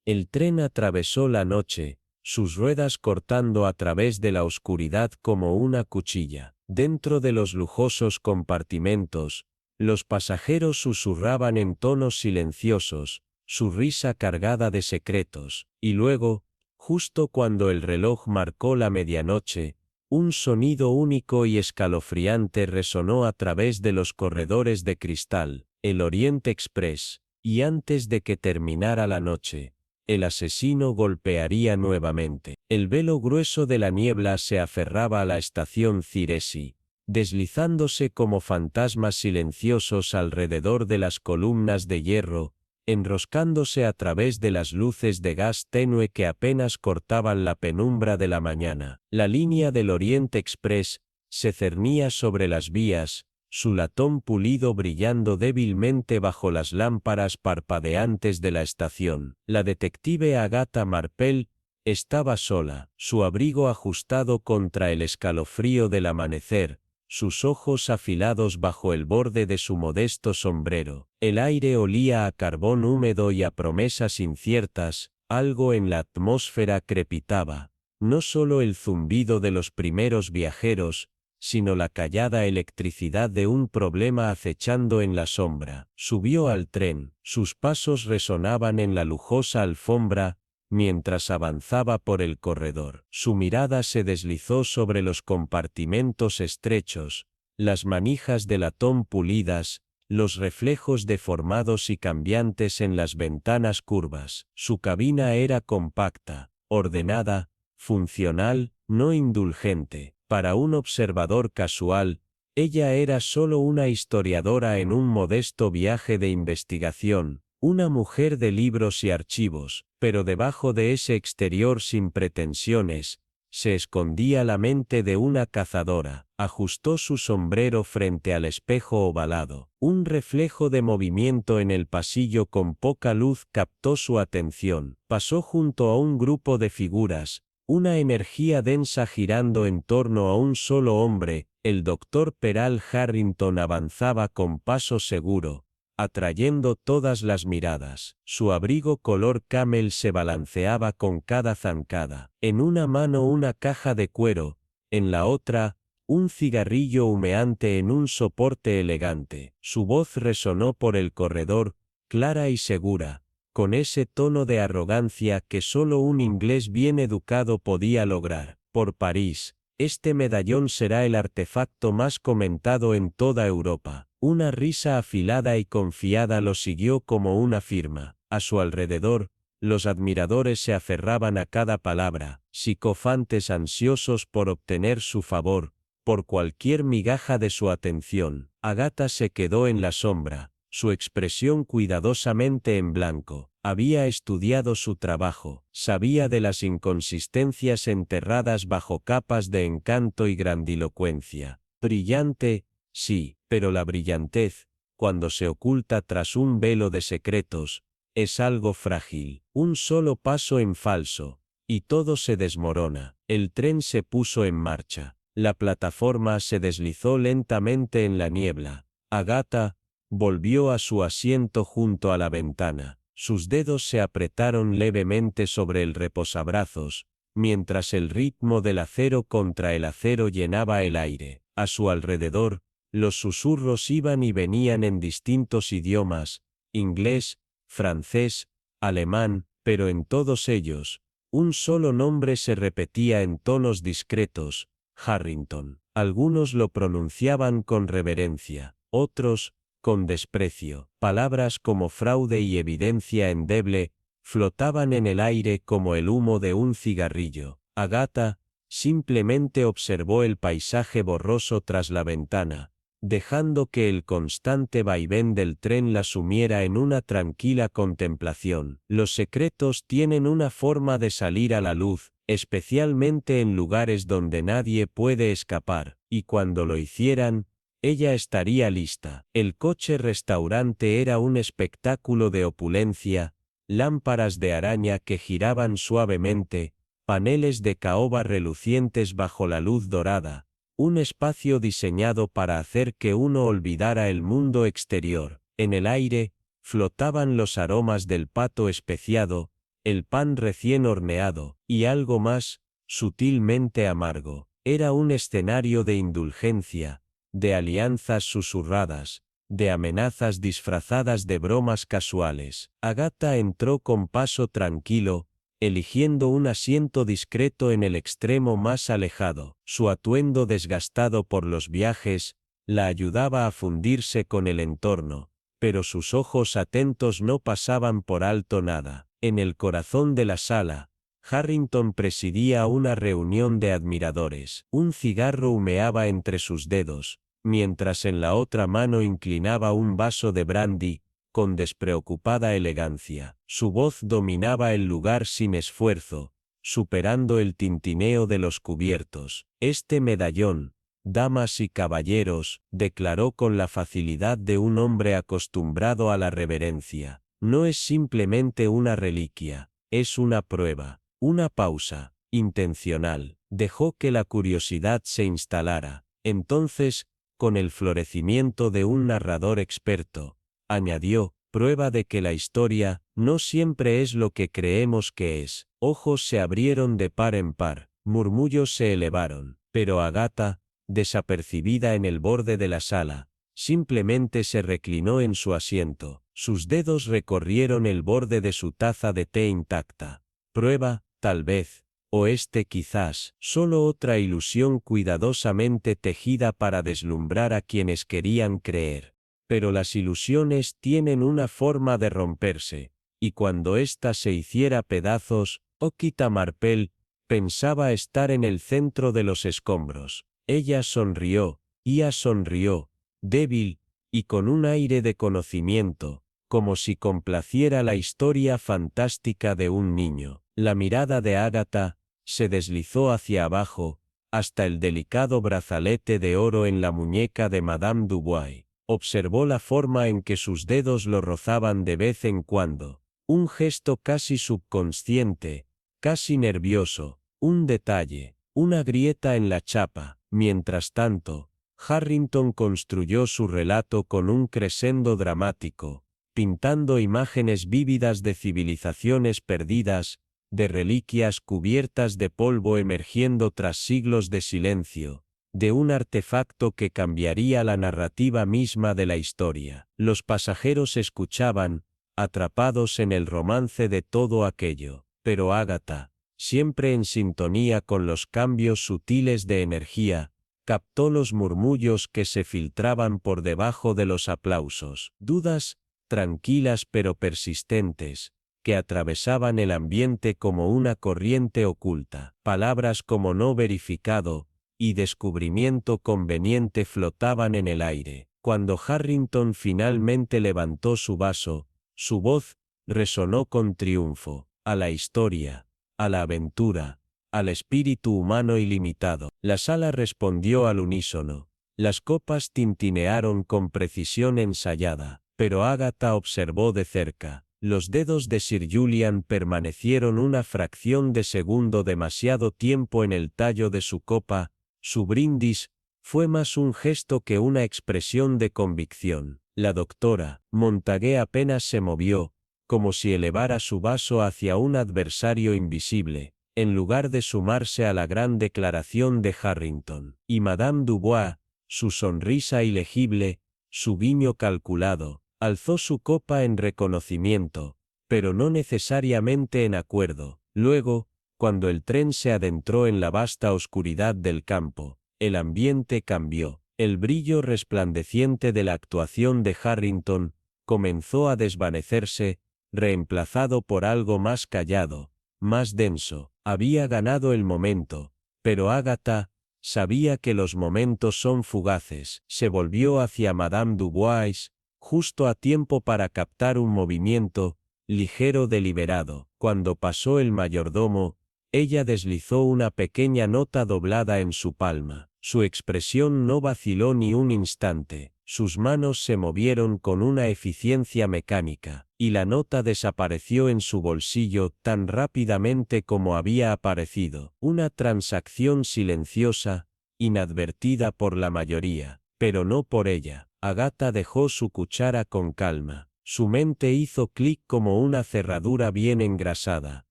El tren atravesó la noche, sus ruedas cortando a través de la oscuridad como una cuchilla. Dentro de los lujosos compartimentos, los pasajeros susurraban en tonos silenciosos, su risa cargada de secretos, y luego, justo cuando el reloj marcó la medianoche, un sonido único y escalofriante resonó a través de los corredores de cristal, el Orient Express, y antes de que terminara la noche, el asesino golpearía nuevamente. El velo grueso de la niebla se aferraba a la estación Ciresi, deslizándose como fantasmas silenciosos alrededor de las columnas de hierro, enroscándose a través de las luces de gas tenue que apenas cortaban la penumbra de la mañana. La línea del Orient Express se cernía sobre las vías, su latón pulido brillando débilmente bajo las lámparas parpadeantes de la estación. La detective Agatha Marpel estaba sola, su abrigo ajustado contra el escalofrío del amanecer, sus ojos afilados bajo el borde de su modesto sombrero. El aire olía a carbón húmedo y a promesas inciertas, algo en la atmósfera crepitaba, no solo el zumbido de los primeros viajeros, sino la callada electricidad de un problema acechando en la sombra. Subió al tren, sus pasos resonaban en la lujosa alfombra, mientras avanzaba por el corredor. Su mirada se deslizó sobre los compartimentos estrechos, las manijas de latón pulidas, los reflejos deformados y cambiantes en las ventanas curvas. Su cabina era compacta, ordenada, funcional, no indulgente. Para un observador casual, ella era solo una historiadora en un modesto viaje de investigación, una mujer de libros y archivos, pero debajo de ese exterior sin pretensiones, se escondía la mente de una cazadora. Ajustó su sombrero frente al espejo ovalado. Un reflejo de movimiento en el pasillo con poca luz captó su atención. Pasó junto a un grupo de figuras, una energía densa girando en torno a un solo hombre. El doctor Peral Harrington avanzaba con paso seguro, atrayendo todas las miradas. Su abrigo color camel se balanceaba con cada zancada. En una mano una caja de cuero, en la otra, un cigarrillo humeante en un soporte elegante. Su voz resonó por el corredor, clara y segura, con ese tono de arrogancia que solo un inglés bien educado podía lograr. Por París, este medallón será el artefacto más comentado en toda Europa. Una risa afilada y confiada lo siguió como una firma. A su alrededor, los admiradores se aferraban a cada palabra, psicofantes ansiosos por obtener su favor, por cualquier migaja de su atención. Agatha se quedó en la sombra, su expresión cuidadosamente en blanco. Había estudiado su trabajo, sabía de las inconsistencias enterradas bajo capas de encanto y grandilocuencia. Brillante, sí, pero la brillantez, cuando se oculta tras un velo de secretos, es algo frágil. Un solo paso en falso, y todo se desmorona. El tren se puso en marcha. La plataforma se deslizó lentamente en la niebla. Agatha volvió a su asiento junto a la ventana. Sus dedos se apretaron levemente sobre el reposabrazos, mientras el ritmo del acero contra el acero llenaba el aire. A su alrededor, los susurros iban y venían en distintos idiomas, inglés, francés, alemán, pero en todos ellos, un solo nombre se repetía en tonos discretos: Harrington. Algunos lo pronunciaban con reverencia, otros, con desprecio. Palabras como fraude y evidencia endeble flotaban en el aire como el humo de un cigarrillo. Agatha simplemente observó el paisaje borroso tras la ventana, dejando que el constante vaivén del tren la sumiera en una tranquila contemplación. Los secretos tienen una forma de salir a la luz, especialmente en lugares donde nadie puede escapar, y cuando lo hicieran, ella estaría lista. El coche-restaurante era un espectáculo de opulencia, lámparas de araña que giraban suavemente, paneles de caoba relucientes bajo la luz dorada, un espacio diseñado para hacer que uno olvidara el mundo exterior. En el aire, flotaban los aromas del pato especiado, el pan recién horneado, y algo más, sutilmente amargo. Era un escenario de indulgencia, de alianzas susurradas, de amenazas disfrazadas de bromas casuales. Agatha entró con paso tranquilo, eligiendo un asiento discreto en el extremo más alejado. Su atuendo desgastado por los viajes la ayudaba a fundirse con el entorno, pero sus ojos atentos no pasaban por alto nada. En el corazón de la sala, Harrington presidía una reunión de admiradores. Un cigarro humeaba entre sus dedos, mientras en la otra mano inclinaba un vaso de brandy, con despreocupada elegancia. Su voz dominaba el lugar sin esfuerzo, superando el tintineo de los cubiertos. Este medallón, damas y caballeros, declaró con la facilidad de un hombre acostumbrado a la reverencia, no es simplemente una reliquia, es una prueba. Una pausa, intencional, dejó que la curiosidad se instalara. Entonces, con el florecimiento de un narrador experto, añadió, prueba de que la historia no siempre es lo que creemos que es. Ojos se abrieron de par en par, murmullos se elevaron, pero Agatha, desapercibida en el borde de la sala, simplemente se reclinó en su asiento. Sus dedos recorrieron el borde de su taza de té intacta. Prueba, tal vez, o quizás, solo otra ilusión cuidadosamente tejida para deslumbrar a quienes querían creer. Pero las ilusiones tienen una forma de romperse, y cuando ésta se hiciera pedazos, Okita Marpel pensaba estar en el centro de los escombros. Ella sonrió, Ia sonrió, débil, y con un aire de conocimiento, como si complaciera la historia fantástica de un niño. La mirada de Agatha se deslizó hacia abajo, hasta el delicado brazalete de oro en la muñeca de Madame Dubois. Observó la forma en que sus dedos lo rozaban de vez en cuando, un gesto casi subconsciente, casi nervioso, un detalle, una grieta en la chapa. Mientras tanto, Harrington construyó su relato con un crescendo dramático, pintando imágenes vívidas de civilizaciones perdidas, de reliquias cubiertas de polvo emergiendo tras siglos de silencio, de un artefacto que cambiaría la narrativa misma de la historia. Los pasajeros escuchaban, atrapados en el romance de todo aquello, pero Agatha, siempre en sintonía con los cambios sutiles de energía, captó los murmullos que se filtraban por debajo de los aplausos. Dudas, tranquilas pero persistentes, que atravesaban el ambiente como una corriente oculta. Palabras como no verificado y descubrimiento conveniente flotaban en el aire. Cuando Harrington finalmente levantó su vaso, su voz resonó con triunfo. A la historia, a la aventura, al espíritu humano ilimitado. La sala respondió al unísono. Las copas tintinearon con precisión ensayada, pero Agatha observó de cerca. Los dedos de Sir Julian permanecieron una fracción de segundo demasiado tiempo en el tallo de su copa. Su brindis fue más un gesto que una expresión de convicción. La doctora Montague apenas se movió, como si elevara su vaso hacia un adversario invisible, en lugar de sumarse a la gran declaración de Harrington. Y Madame Dubois, su sonrisa ilegible, su guiño calculado, alzó su copa en reconocimiento, pero no necesariamente en acuerdo. Luego, cuando el tren se adentró en la vasta oscuridad del campo, el ambiente cambió. El brillo resplandeciente de la actuación de Harrington comenzó a desvanecerse, reemplazado por algo más callado, más denso. Había ganado el momento, pero Agatha sabía que los momentos son fugaces. Se volvió hacia Madame Dubois, justo a tiempo para captar un movimiento, ligero deliberado. Cuando pasó el mayordomo, ella deslizó una pequeña nota doblada en su palma. Su expresión no vaciló ni un instante, sus manos se movieron con una eficiencia mecánica, y la nota desapareció en su bolsillo tan rápidamente como había aparecido. Una transacción silenciosa, inadvertida por la mayoría, pero no por ella. Agatha dejó su cuchara con calma. Su mente hizo clic como una cerradura bien engrasada.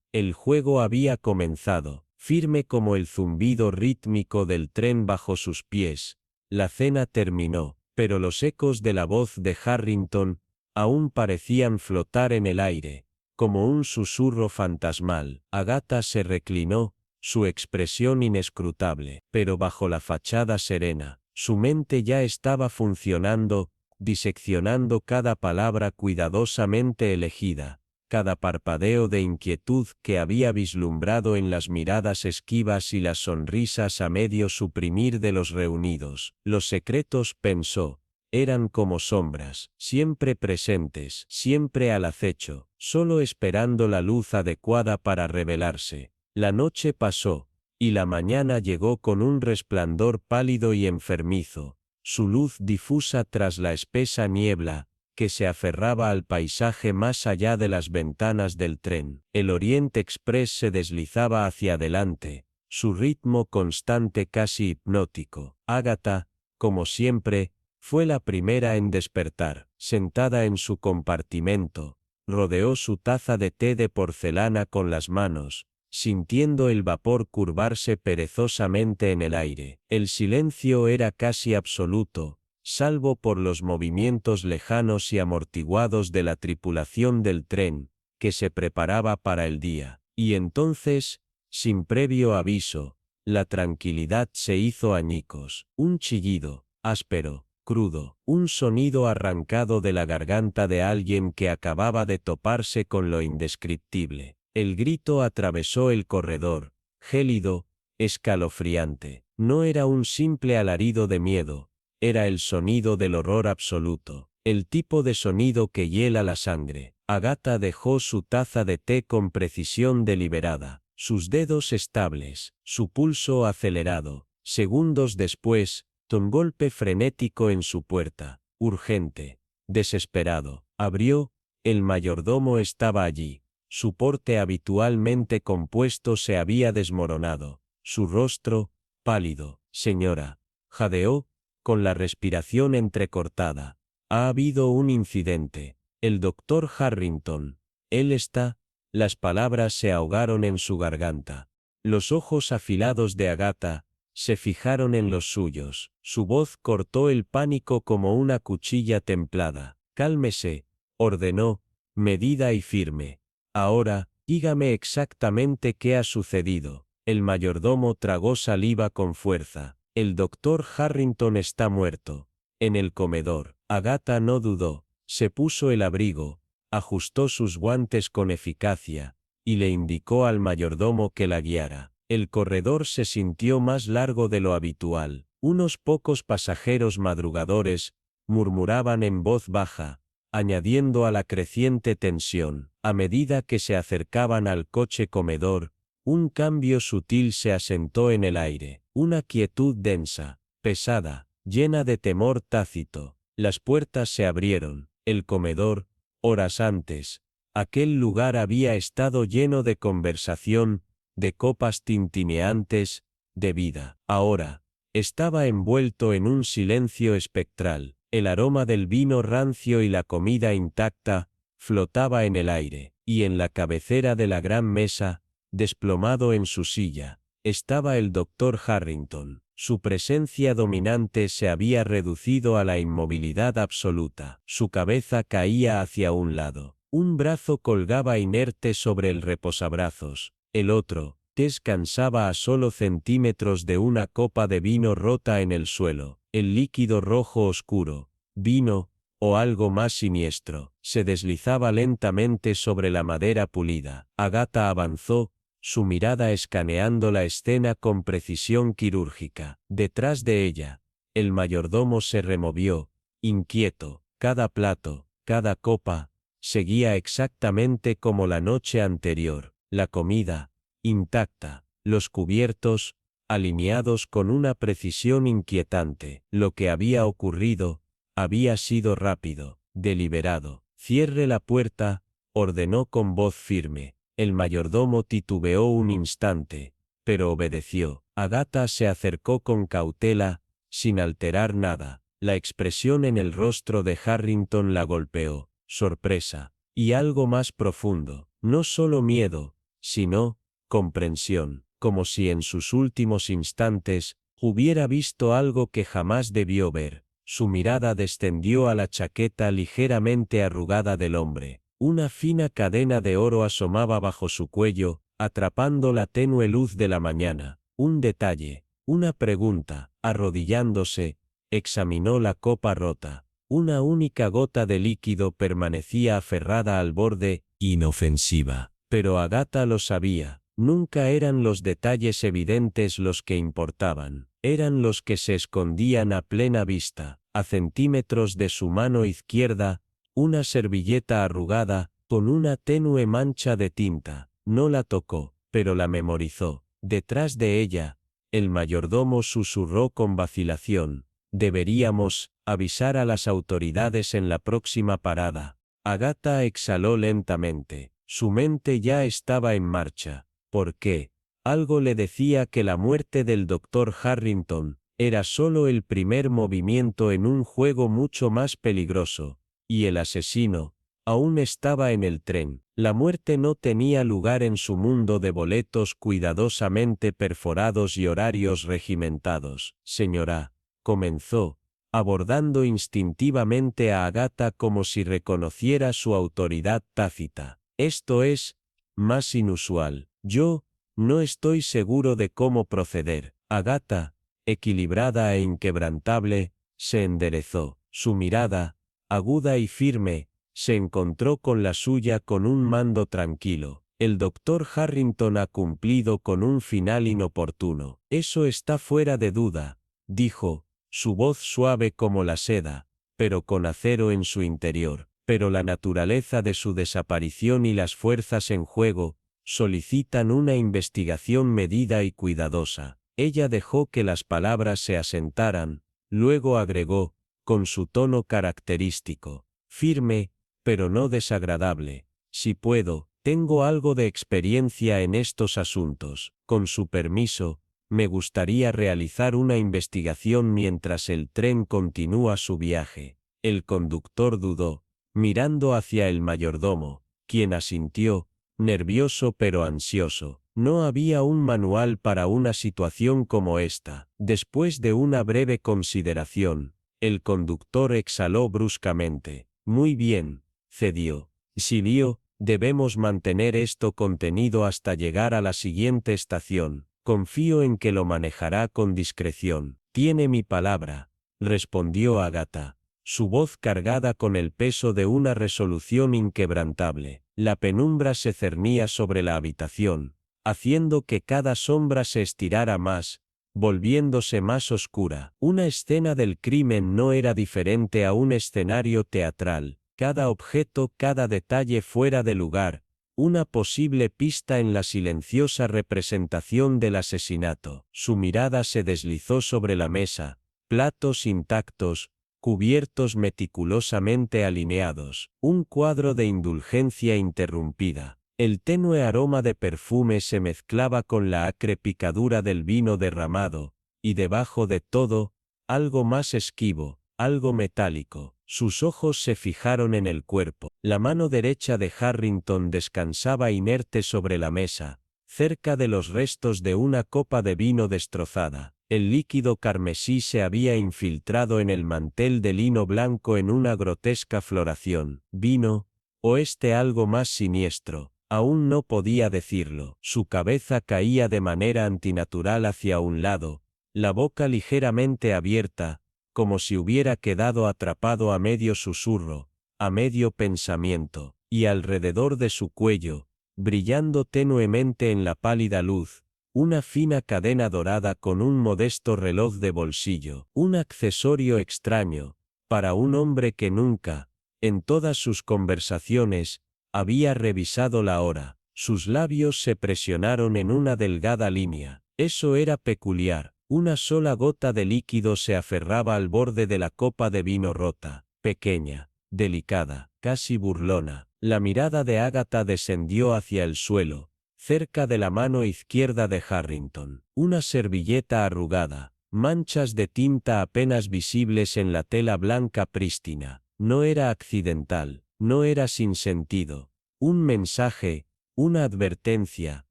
El juego había comenzado, firme como el zumbido rítmico del tren bajo sus pies. La cena terminó, pero los ecos de la voz de Harrington aún parecían flotar en el aire, como un susurro fantasmal. Agatha se reclinó, su expresión inescrutable, pero bajo la fachada serena. Su mente ya estaba funcionando, diseccionando cada palabra cuidadosamente elegida, cada parpadeo de inquietud que había vislumbrado en las miradas esquivas y las sonrisas a medio suprimir de los reunidos. Los secretos, pensó, eran como sombras, siempre presentes, siempre al acecho, solo esperando la luz adecuada para revelarse. La noche pasó, y la mañana llegó con un resplandor pálido y enfermizo, su luz difusa tras la espesa niebla, que se aferraba al paisaje más allá de las ventanas del tren. El Orient Express se deslizaba hacia adelante, su ritmo constante casi hipnótico. Agatha, como siempre, fue la primera en despertar. Sentada en su compartimento, rodeó su taza de té de porcelana con las manos, sintiendo el vapor curvarse perezosamente en el aire. El silencio era casi absoluto, salvo por los movimientos lejanos y amortiguados de la tripulación del tren, que se preparaba para el día. Y entonces, sin previo aviso, la tranquilidad se hizo añicos. Un chillido, áspero, crudo, un sonido arrancado de la garganta de alguien que acababa de toparse con lo indescriptible. El grito atravesó el corredor, gélido, escalofriante. No era un simple alarido de miedo, era el sonido del horror absoluto, el tipo de sonido que hiela la sangre. Agatha dejó su taza de té con precisión deliberada, sus dedos estables, su pulso acelerado. Segundos después, un golpe frenético en su puerta, urgente, desesperado. Abrió, el mayordomo estaba allí. Su porte habitualmente compuesto se había desmoronado. Su rostro, pálido. Señora, jadeó, con la respiración entrecortada. Ha habido un incidente. El doctor Harrington. Él está. Las palabras se ahogaron en su garganta. Los ojos afilados de Agatha se fijaron en los suyos. Su voz cortó el pánico como una cuchilla templada. Cálmese, ordenó, medida y firme. Ahora, dígame exactamente qué ha sucedido. El mayordomo tragó saliva con fuerza. El doctor Harrington está muerto. En el comedor. Agatha no dudó. Se puso el abrigo, ajustó sus guantes con eficacia, y le indicó al mayordomo que la guiara. El corredor se sintió más largo de lo habitual. Unos pocos pasajeros madrugadores murmuraban en voz baja, añadiendo a la creciente tensión. A medida que se acercaban al coche comedor, un cambio sutil se asentó en el aire, una quietud densa, pesada, llena de temor tácito. Las puertas se abrieron. El comedor, horas antes, aquel lugar había estado lleno de conversación, de copas tintineantes, de vida. Ahora, estaba envuelto en un silencio espectral. El aroma del vino rancio y la comida intacta flotaba en el aire, y en la cabecera de la gran mesa, desplomado en su silla, estaba el doctor Harrington. Su presencia dominante se había reducido a la inmovilidad absoluta. Su cabeza caía hacia un lado. Un brazo colgaba inerte sobre el reposabrazos. El otro, descansaba a solo centímetros de una copa de vino rota en el suelo. El líquido rojo oscuro, vino, o algo más siniestro, se deslizaba lentamente sobre la madera pulida. Agatha avanzó, su mirada escaneando la escena con precisión quirúrgica. Detrás de ella, el mayordomo se removió, inquieto. Cada plato, cada copa, seguía exactamente como la noche anterior. La comida, intacta. Los cubiertos, alineados con una precisión inquietante. Lo que había ocurrido, había sido rápido, deliberado. Cierre la puerta, ordenó con voz firme. El mayordomo titubeó un instante, pero obedeció. Agatha se acercó con cautela, sin alterar nada. La expresión en el rostro de Harrington la golpeó. sorpresa, y algo más profundo, no solo miedo, sino comprensión, como si en sus últimos instantes hubiera visto algo que jamás debió ver. Su mirada descendió a la chaqueta ligeramente arrugada del hombre. Una fina cadena de oro asomaba bajo su cuello, atrapando la tenue luz de la mañana. Un detalle, una pregunta. Arrodillándose, examinó la copa rota. Una única gota de líquido permanecía aferrada al borde, inofensiva. Pero Agatha lo sabía. Nunca eran los detalles evidentes los que importaban. Eran los que se escondían a plena vista. A centímetros de su mano izquierda, una servilleta arrugada, con una tenue mancha de tinta. No la tocó, pero la memorizó. Detrás de ella, el mayordomo susurró con vacilación: «Deberíamos avisar a las autoridades en la próxima parada». Agatha exhaló lentamente. Su mente ya estaba en marcha. ¿Por qué? Algo le decía que la muerte del Dr. Harrington era solo el primer movimiento en un juego mucho más peligroso, y el asesino aún estaba en el tren. La muerte no tenía lugar en su mundo de boletos cuidadosamente perforados y horarios regimentados. «Señora», comenzó, abordando instintivamente a Agatha como si reconociera su autoridad tácita. «Esto es más inusual. Yo no estoy seguro de cómo proceder». Agatha, equilibrada e inquebrantable, se enderezó. Su mirada, aguda y firme, se encontró con la suya con un mando tranquilo. «El Dr. Harrington ha cumplido con un final inoportuno. Eso está fuera de duda», dijo, su voz suave como la seda, pero con acero en su interior. «Pero la naturaleza de su desaparición y las fuerzas en juego solicitan una investigación medida y cuidadosa». Ella dejó que las palabras se asentaran, luego agregó, con su tono característico, firme, pero no desagradable: «Si puedo, tengo algo de experiencia en estos asuntos. Con su permiso, me gustaría realizar una investigación mientras el tren continúa su viaje». El conductor dudó, mirando hacia el mayordomo, quien asintió, nervioso pero ansioso. No había un manual para una situación como esta. Después de una breve consideración, el conductor exhaló bruscamente. «Muy bien», cedió. «Silio, debemos mantener esto contenido hasta llegar a la siguiente estación. Confío en que lo manejará con discreción». «Tiene mi palabra», respondió Agatha, su voz cargada con el peso de una resolución inquebrantable. La penumbra se cernía sobre la habitación, haciendo que cada sombra se estirara más, volviéndose más oscura. Una escena del crimen no era diferente a un escenario teatral. Cada objeto, cada detalle fuera de lugar, una posible pista en la silenciosa representación del asesinato. Su mirada se deslizó sobre la mesa, platos intactos, cubiertos meticulosamente alineados, un cuadro de indulgencia interrumpida. El tenue aroma de perfume se mezclaba con la acre picadura del vino derramado, y debajo de todo, algo más esquivo, algo metálico. Sus ojos se fijaron en el cuerpo. La mano derecha de Harrington descansaba inerte sobre la mesa, cerca de los restos de una copa de vino destrozada. El líquido carmesí se había infiltrado en el mantel de lino blanco en una grotesca floración. ¿Vino? ¿O algo más siniestro? Aún no podía decirlo. Su cabeza caía de manera antinatural hacia un lado, la boca ligeramente abierta, como si hubiera quedado atrapado a medio susurro, a medio pensamiento, y alrededor de su cuello, brillando tenuemente en la pálida luz, una fina cadena dorada con un modesto reloj de bolsillo, un accesorio extraño, para un hombre que nunca, en todas sus conversaciones, había revisado la hora. Sus labios se presionaron en una delgada línea. Eso era peculiar. Una sola gota de líquido se aferraba al borde de la copa de vino rota, pequeña, delicada, casi burlona. La mirada de Agatha descendió hacia el suelo, cerca de la mano izquierda de Harrington. Una servilleta arrugada, manchas de tinta apenas visibles en la tela blanca prístina. No era accidental. no era sin sentido. Un mensaje, una advertencia,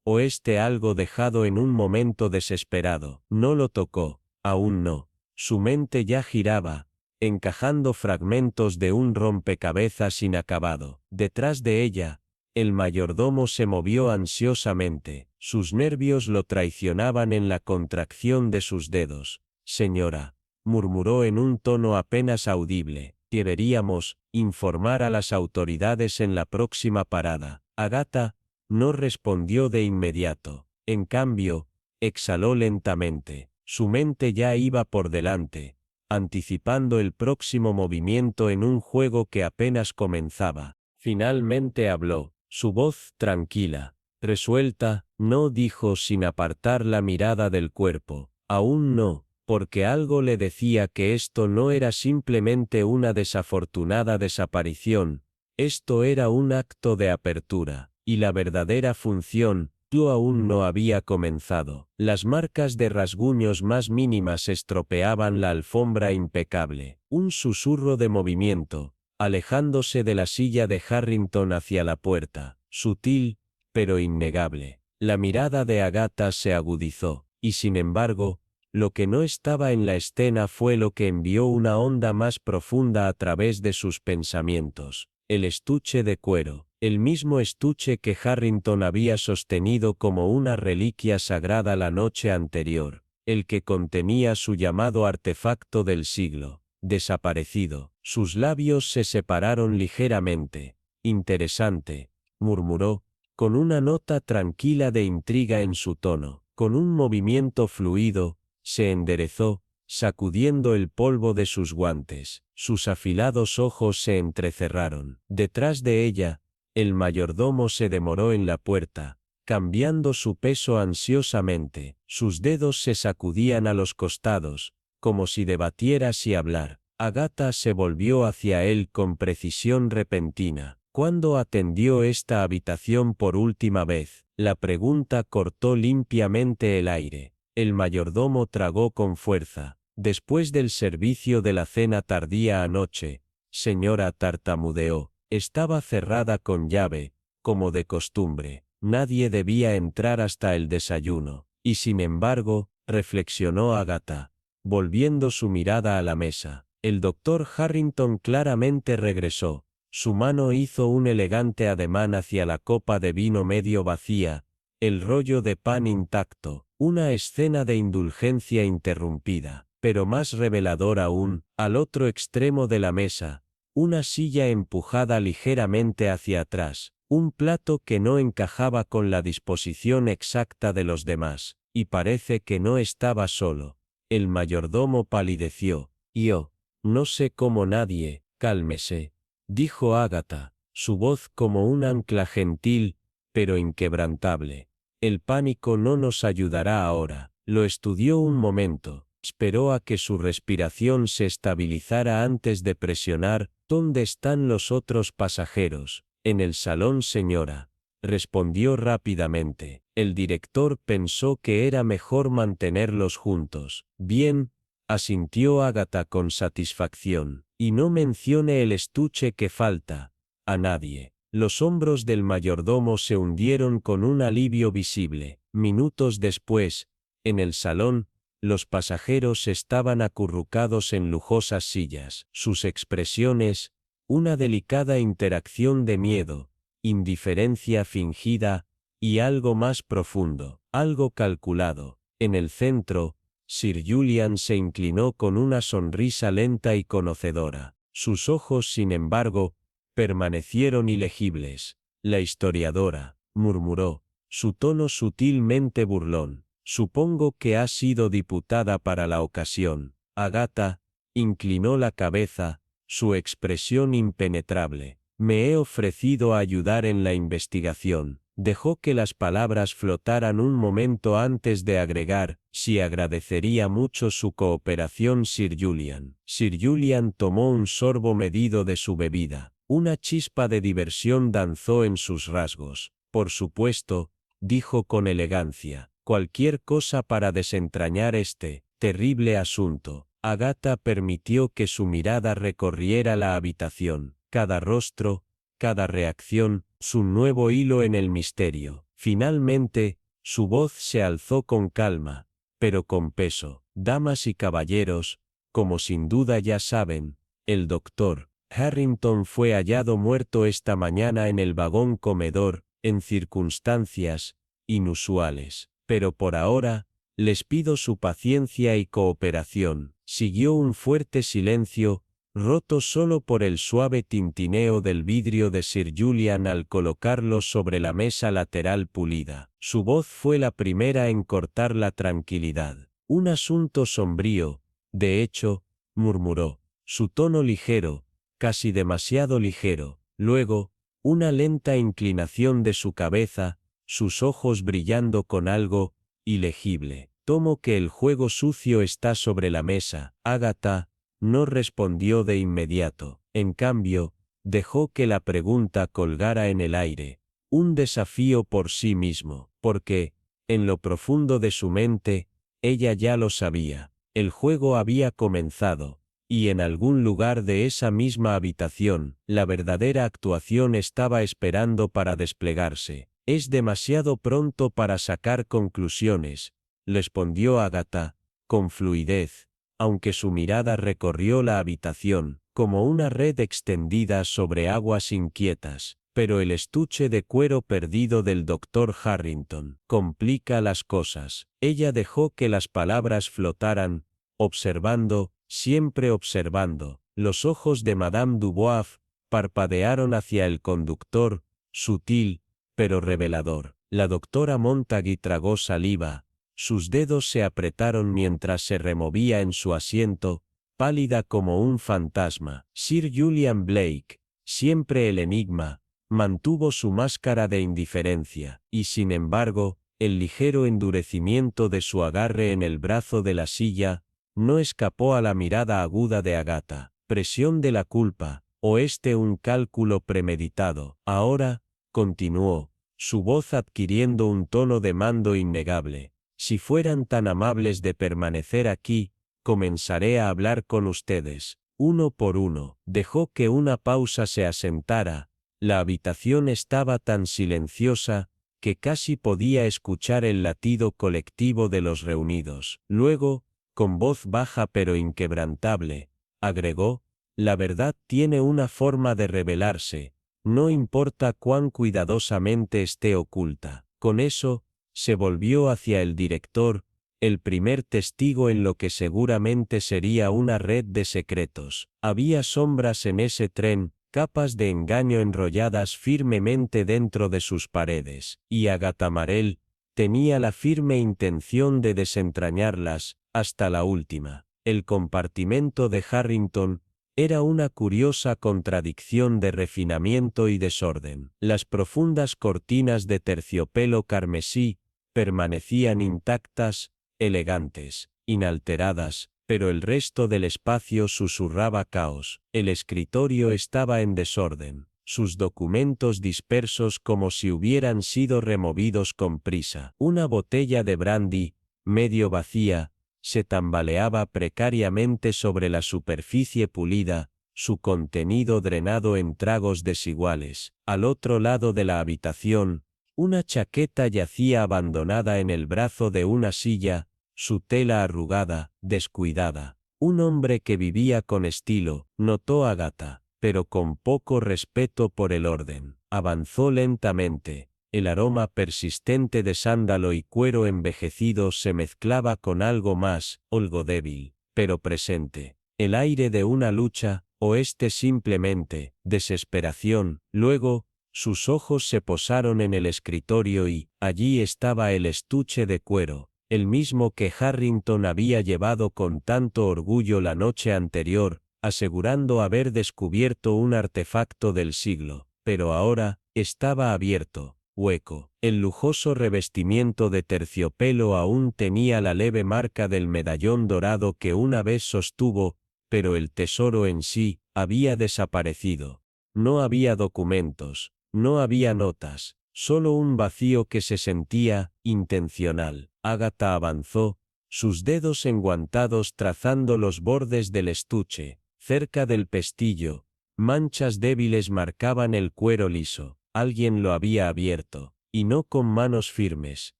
o algo dejado en un momento desesperado. No lo tocó, aún no. Su mente ya giraba, encajando fragmentos de un rompecabezas inacabado. Detrás de ella, el mayordomo se movió ansiosamente. Sus nervios lo traicionaban en la contracción de sus dedos. Señora, murmuró en un tono apenas audible, deberíamos informar a las autoridades en la próxima parada. Agatha no respondió de inmediato. En cambio, exhaló lentamente. Su mente ya iba por delante, anticipando el próximo movimiento en un juego que apenas comenzaba. Finalmente habló, su voz tranquila, resuelta, no dijo sin apartar la mirada del cuerpo. Aún no, porque algo le decía que esto no era simplemente una desafortunada desaparición, esto era un acto de apertura, y la verdadera función, aún no había comenzado. Las marcas de rasguños más mínimas estropeaban la alfombra impecable. Un susurro de movimiento, alejándose de la silla de Harrington hacia la puerta, sutil, pero innegable. La mirada de Agatha se agudizó, y sin embargo, lo que no estaba en la escena fue lo que envió una onda más profunda a través de sus pensamientos. El estuche de cuero, el mismo estuche que Harrington había sostenido como una reliquia sagrada la noche anterior, el que contenía su llamado artefacto del siglo, desaparecido. Sus labios se separaron ligeramente. Interesante, murmuró, con una nota tranquila de intriga en su tono. Con un movimiento fluido, se enderezó, sacudiendo el polvo de sus guantes. Sus afilados ojos se entrecerraron. Detrás de ella, el mayordomo se demoró en la puerta, cambiando su peso ansiosamente. Sus dedos se sacudían a los costados, como si debatiera si hablar. Agatha se volvió hacia él con precisión repentina. ¿Cuándo atendió esta habitación por última vez? La pregunta cortó limpiamente el aire. El mayordomo tragó con fuerza. Después del servicio de la cena tardía anoche, señora, tartamudeó. Estaba cerrada con llave, como de costumbre. Nadie debía entrar hasta el desayuno. Y sin embargo, reflexionó Agatha, volviendo su mirada a la mesa. El doctor Harrington claramente regresó. Su mano hizo un elegante ademán hacia la copa de vino medio vacía, el rollo de pan intacto, una escena de indulgencia interrumpida, pero más revelador aún, al otro extremo de la mesa, una silla empujada ligeramente hacia atrás, un plato que no encajaba con la disposición exacta de los demás, y parece que no estaba solo. El mayordomo palideció. Yo, no sé cómo nadie, cálmese, dijo Agatha, su voz como un ancla gentil, pero inquebrantable. El pánico no nos ayudará ahora. Lo estudió un momento, esperó a que su respiración se estabilizara antes de presionar. ¿Dónde están los otros pasajeros? En el salón, señora, respondió rápidamente. El director pensó que era mejor mantenerlos juntos. Bien, asintió Agatha con satisfacción. Y no mencione el estuche que falta. A nadie. Los hombros del mayordomo se hundieron con un alivio visible. Minutos después, en el salón, los pasajeros estaban acurrucados en lujosas sillas. Sus expresiones, una delicada interacción de miedo, indiferencia fingida, y algo más profundo, algo calculado. En el centro, Sir Julian se inclinó con una sonrisa lenta y conocedora. Sus ojos, sin embargo, permanecieron ilegibles. La historiadora, murmuró, su tono sutilmente burlón. Supongo que ha sido diputada para la ocasión. Agatha inclinó la cabeza, su expresión impenetrable. Me he ofrecido a ayudar en la investigación. Dejó que las palabras flotaran un momento antes de agregar, si agradecería mucho su cooperación Sir Julian. Sir Julian tomó un sorbo medido de su bebida. Una chispa de diversión danzó en sus rasgos. Por supuesto, dijo con elegancia, cualquier cosa para desentrañar este terrible asunto. Agatha permitió que su mirada recorriera la habitación. Cada rostro, cada reacción, su nuevo hilo en el misterio. Finalmente, su voz se alzó con calma, pero con peso. Damas y caballeros, como sin duda ya saben, el doctor Harrington fue hallado muerto esta mañana en el vagón comedor, en circunstancias inusuales. Pero por ahora, les pido su paciencia y cooperación. Siguió un fuerte silencio, roto solo por el suave tintineo del vidrio de Sir Julian al colocarlo sobre la mesa lateral pulida. Su voz fue la primera en cortar la tranquilidad. Un asunto sombrío, de hecho, murmuró. Su tono ligero, casi demasiado ligero. Luego, una lenta inclinación de su cabeza, sus ojos brillando con algo ilegible. Tomo que el juego sucio está sobre la mesa. Agatha no respondió de inmediato. En cambio, dejó que la pregunta colgara en el aire. Un desafío por sí mismo, porque, en lo profundo de su mente, ella ya lo sabía. El juego había comenzado, y en algún lugar de esa misma habitación, la verdadera actuación estaba esperando para desplegarse. Es demasiado pronto para sacar conclusiones, respondió Agatha, con fluidez, aunque su mirada recorrió la habitación, como una red extendida sobre aguas inquietas. Pero el estuche de cuero perdido del doctor Harrington complica las cosas. Ella dejó que las palabras flotaran, observando, siempre observando. Los ojos de Madame Dubois parpadearon hacia el conductor, sutil, pero revelador. La doctora Montague tragó saliva, sus dedos se apretaron mientras se removía en su asiento, pálida como un fantasma. Sir Julian Blake, siempre el enigma, mantuvo su máscara de indiferencia, y sin embargo, el ligero endurecimiento de su agarre en el brazo de la silla, no escapó a la mirada aguda de Agatha. Presión de la culpa, o un cálculo premeditado. Ahora, continuó, su voz adquiriendo un tono de mando innegable. Si fueran tan amables de permanecer aquí, comenzaré a hablar con ustedes, uno por uno. Dejó que una pausa se asentara. La habitación estaba tan silenciosa, que casi podía escuchar el latido colectivo de los reunidos. Luego, con voz baja pero inquebrantable, agregó, la verdad tiene una forma de revelarse, no importa cuán cuidadosamente esté oculta. Con eso, se volvió hacia el director, el primer testigo en lo que seguramente sería una red de secretos. Había sombras en ese tren, capas de engaño enrolladas firmemente dentro de sus paredes, y Agatha Marell tenía la firme intención de desentrañarlas, hasta la última. El compartimento de Harrington era una curiosa contradicción de refinamiento y desorden. Las profundas cortinas de terciopelo carmesí permanecían intactas, elegantes, inalteradas, pero el resto del espacio susurraba caos. El escritorio estaba en desorden, sus documentos dispersos como si hubieran sido removidos con prisa. Una botella de brandy, medio vacía, se tambaleaba precariamente sobre la superficie pulida, su contenido drenado en tragos desiguales. Al otro lado de la habitación, una chaqueta yacía abandonada en el brazo de una silla, su tela arrugada, descuidada. Un hombre que vivía con estilo, notó Agatha, pero con poco respeto por el orden. Avanzó lentamente. El aroma persistente de sándalo y cuero envejecido se mezclaba con algo más, algo débil, pero presente. El aire de una lucha, o simplemente, desesperación. Luego, sus ojos se posaron en el escritorio y, allí estaba el estuche de cuero, el mismo que Harrington había llevado con tanto orgullo la noche anterior, asegurando haber descubierto un artefacto del siglo, pero ahora, estaba abierto, hueco. El lujoso revestimiento de terciopelo aún tenía la leve marca del medallón dorado que una vez sostuvo, pero el tesoro en sí, había desaparecido. No había documentos, no había notas, solo un vacío que se sentía intencional. Agatha avanzó, sus dedos enguantados trazando los bordes del estuche. Cerca del pestillo, Manchas débiles marcaban el cuero liso. Alguien lo había abierto, y no con manos firmes.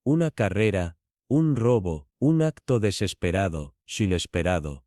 Una carrera, un robo, un acto desesperado, silesperado,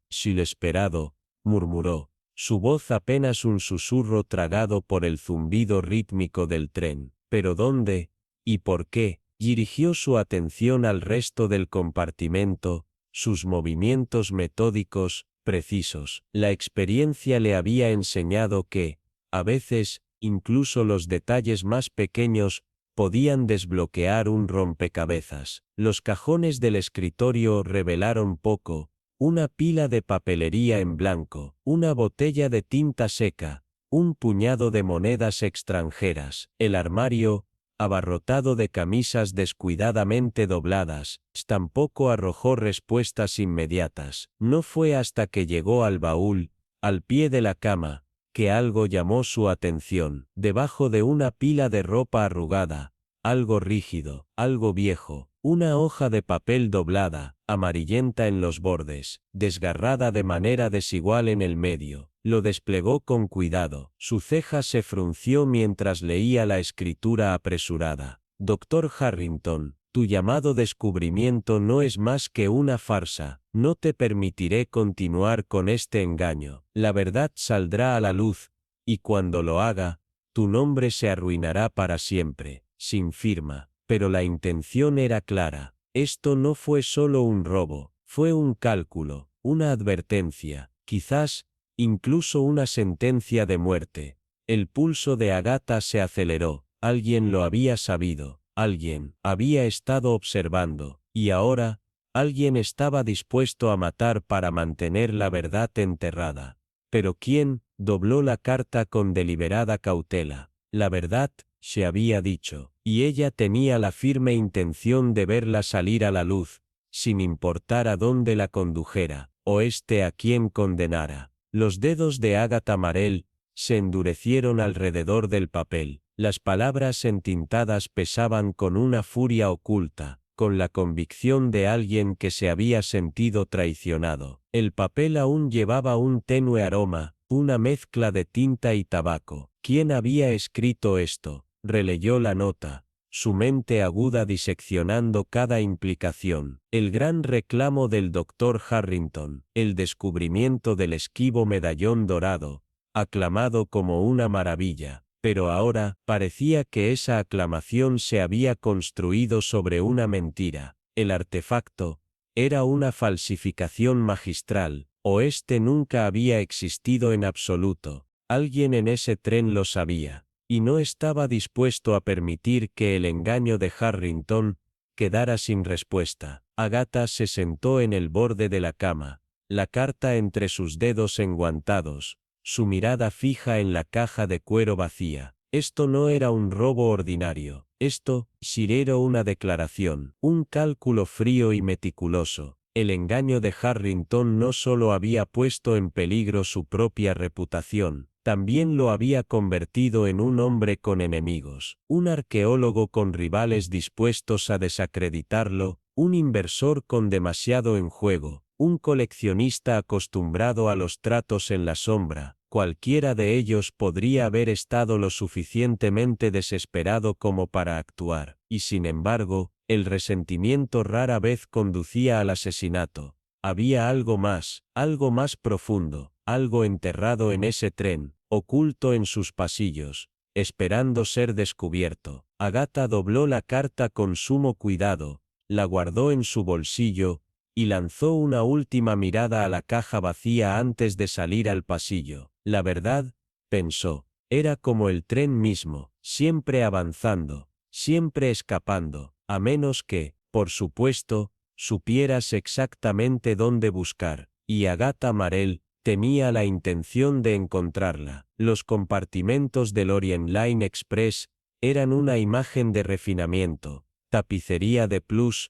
murmuró, su voz apenas un susurro tragado por el zumbido rítmico del tren. ¿Pero dónde? ¿Y por qué? Dirigió su atención al resto del compartimento, sus movimientos metódicos, precisos. La experiencia le había enseñado que, a veces, incluso los detalles más pequeños, podían desbloquear un rompecabezas. Los cajones del escritorio revelaron poco, una pila de papelería en blanco, una botella de tinta seca, un puñado de monedas extranjeras. El armario, abarrotado de camisas descuidadamente dobladas, tampoco arrojó respuestas inmediatas. No fue hasta que llegó al baúl, al pie de la cama, que algo llamó su atención. Debajo de una pila de ropa arrugada, algo rígido, algo viejo, una hoja de papel doblada, amarillenta en los bordes, desgarrada de manera desigual en el medio. Lo desplegó con cuidado. Su ceja se frunció mientras leía la escritura apresurada. Doctor Harrington, tu llamado descubrimiento no es más que una farsa. No te permitiré continuar con este engaño. La verdad saldrá a la luz, y cuando lo haga, tu nombre se arruinará para siempre. Sin firma. Pero la intención era clara. Esto no fue solo un robo, fue un cálculo, una advertencia, quizás, incluso una sentencia de muerte. El pulso de Agatha se aceleró. Alguien lo había sabido, alguien había estado observando, y ahora, alguien estaba dispuesto a matar para mantener la verdad enterrada. ¿Pero quién? Dobló la carta con deliberada cautela. La verdad, se había dicho, y ella tenía la firme intención de verla salir a la luz, sin importar a dónde la condujera, o a quien condenara. Los dedos de Agatha Marell se endurecieron alrededor del papel. Las palabras entintadas pesaban con una furia oculta, con la convicción de alguien que se había sentido traicionado. El papel aún llevaba un tenue aroma, una mezcla de tinta y tabaco. ¿Quién había escrito esto? Releyó la nota, su mente aguda diseccionando cada implicación. El gran reclamo del Dr. Harrington, el descubrimiento del esquivo medallón dorado, aclamado como una maravilla. Pero ahora, parecía que esa aclamación se había construido sobre una mentira. El artefacto era una falsificación magistral, o nunca había existido en absoluto. Alguien en ese tren lo sabía, y no estaba dispuesto a permitir que el engaño de Harrington quedara sin respuesta. Agatha se sentó en el borde de la cama, la carta entre sus dedos enguantados, su mirada fija en la caja de cuero vacía. Esto no era un robo ordinario. Esto, era una declaración, un cálculo frío y meticuloso. El engaño de Harrington no solo había puesto en peligro su propia reputación, también lo había convertido en un hombre con enemigos, un arqueólogo con rivales dispuestos a desacreditarlo, un inversor con demasiado en juego, un coleccionista acostumbrado a los tratos en la sombra. Cualquiera de ellos podría haber estado lo suficientemente desesperado como para actuar, y sin embargo, el resentimiento rara vez conducía al asesinato. Había algo más profundo, algo enterrado en ese tren, oculto en sus pasillos, esperando ser descubierto. Agatha dobló la carta con sumo cuidado, la guardó en su bolsillo, y lanzó una última mirada a la caja vacía antes de salir al pasillo. La verdad, pensó, era como el tren mismo, siempre avanzando, siempre escapando, a menos que, por supuesto, supieras exactamente dónde buscar, y Agatha Marell temía la intención de encontrarla. Los compartimentos del Orient Line Express eran una imagen de refinamiento, tapicería de plush,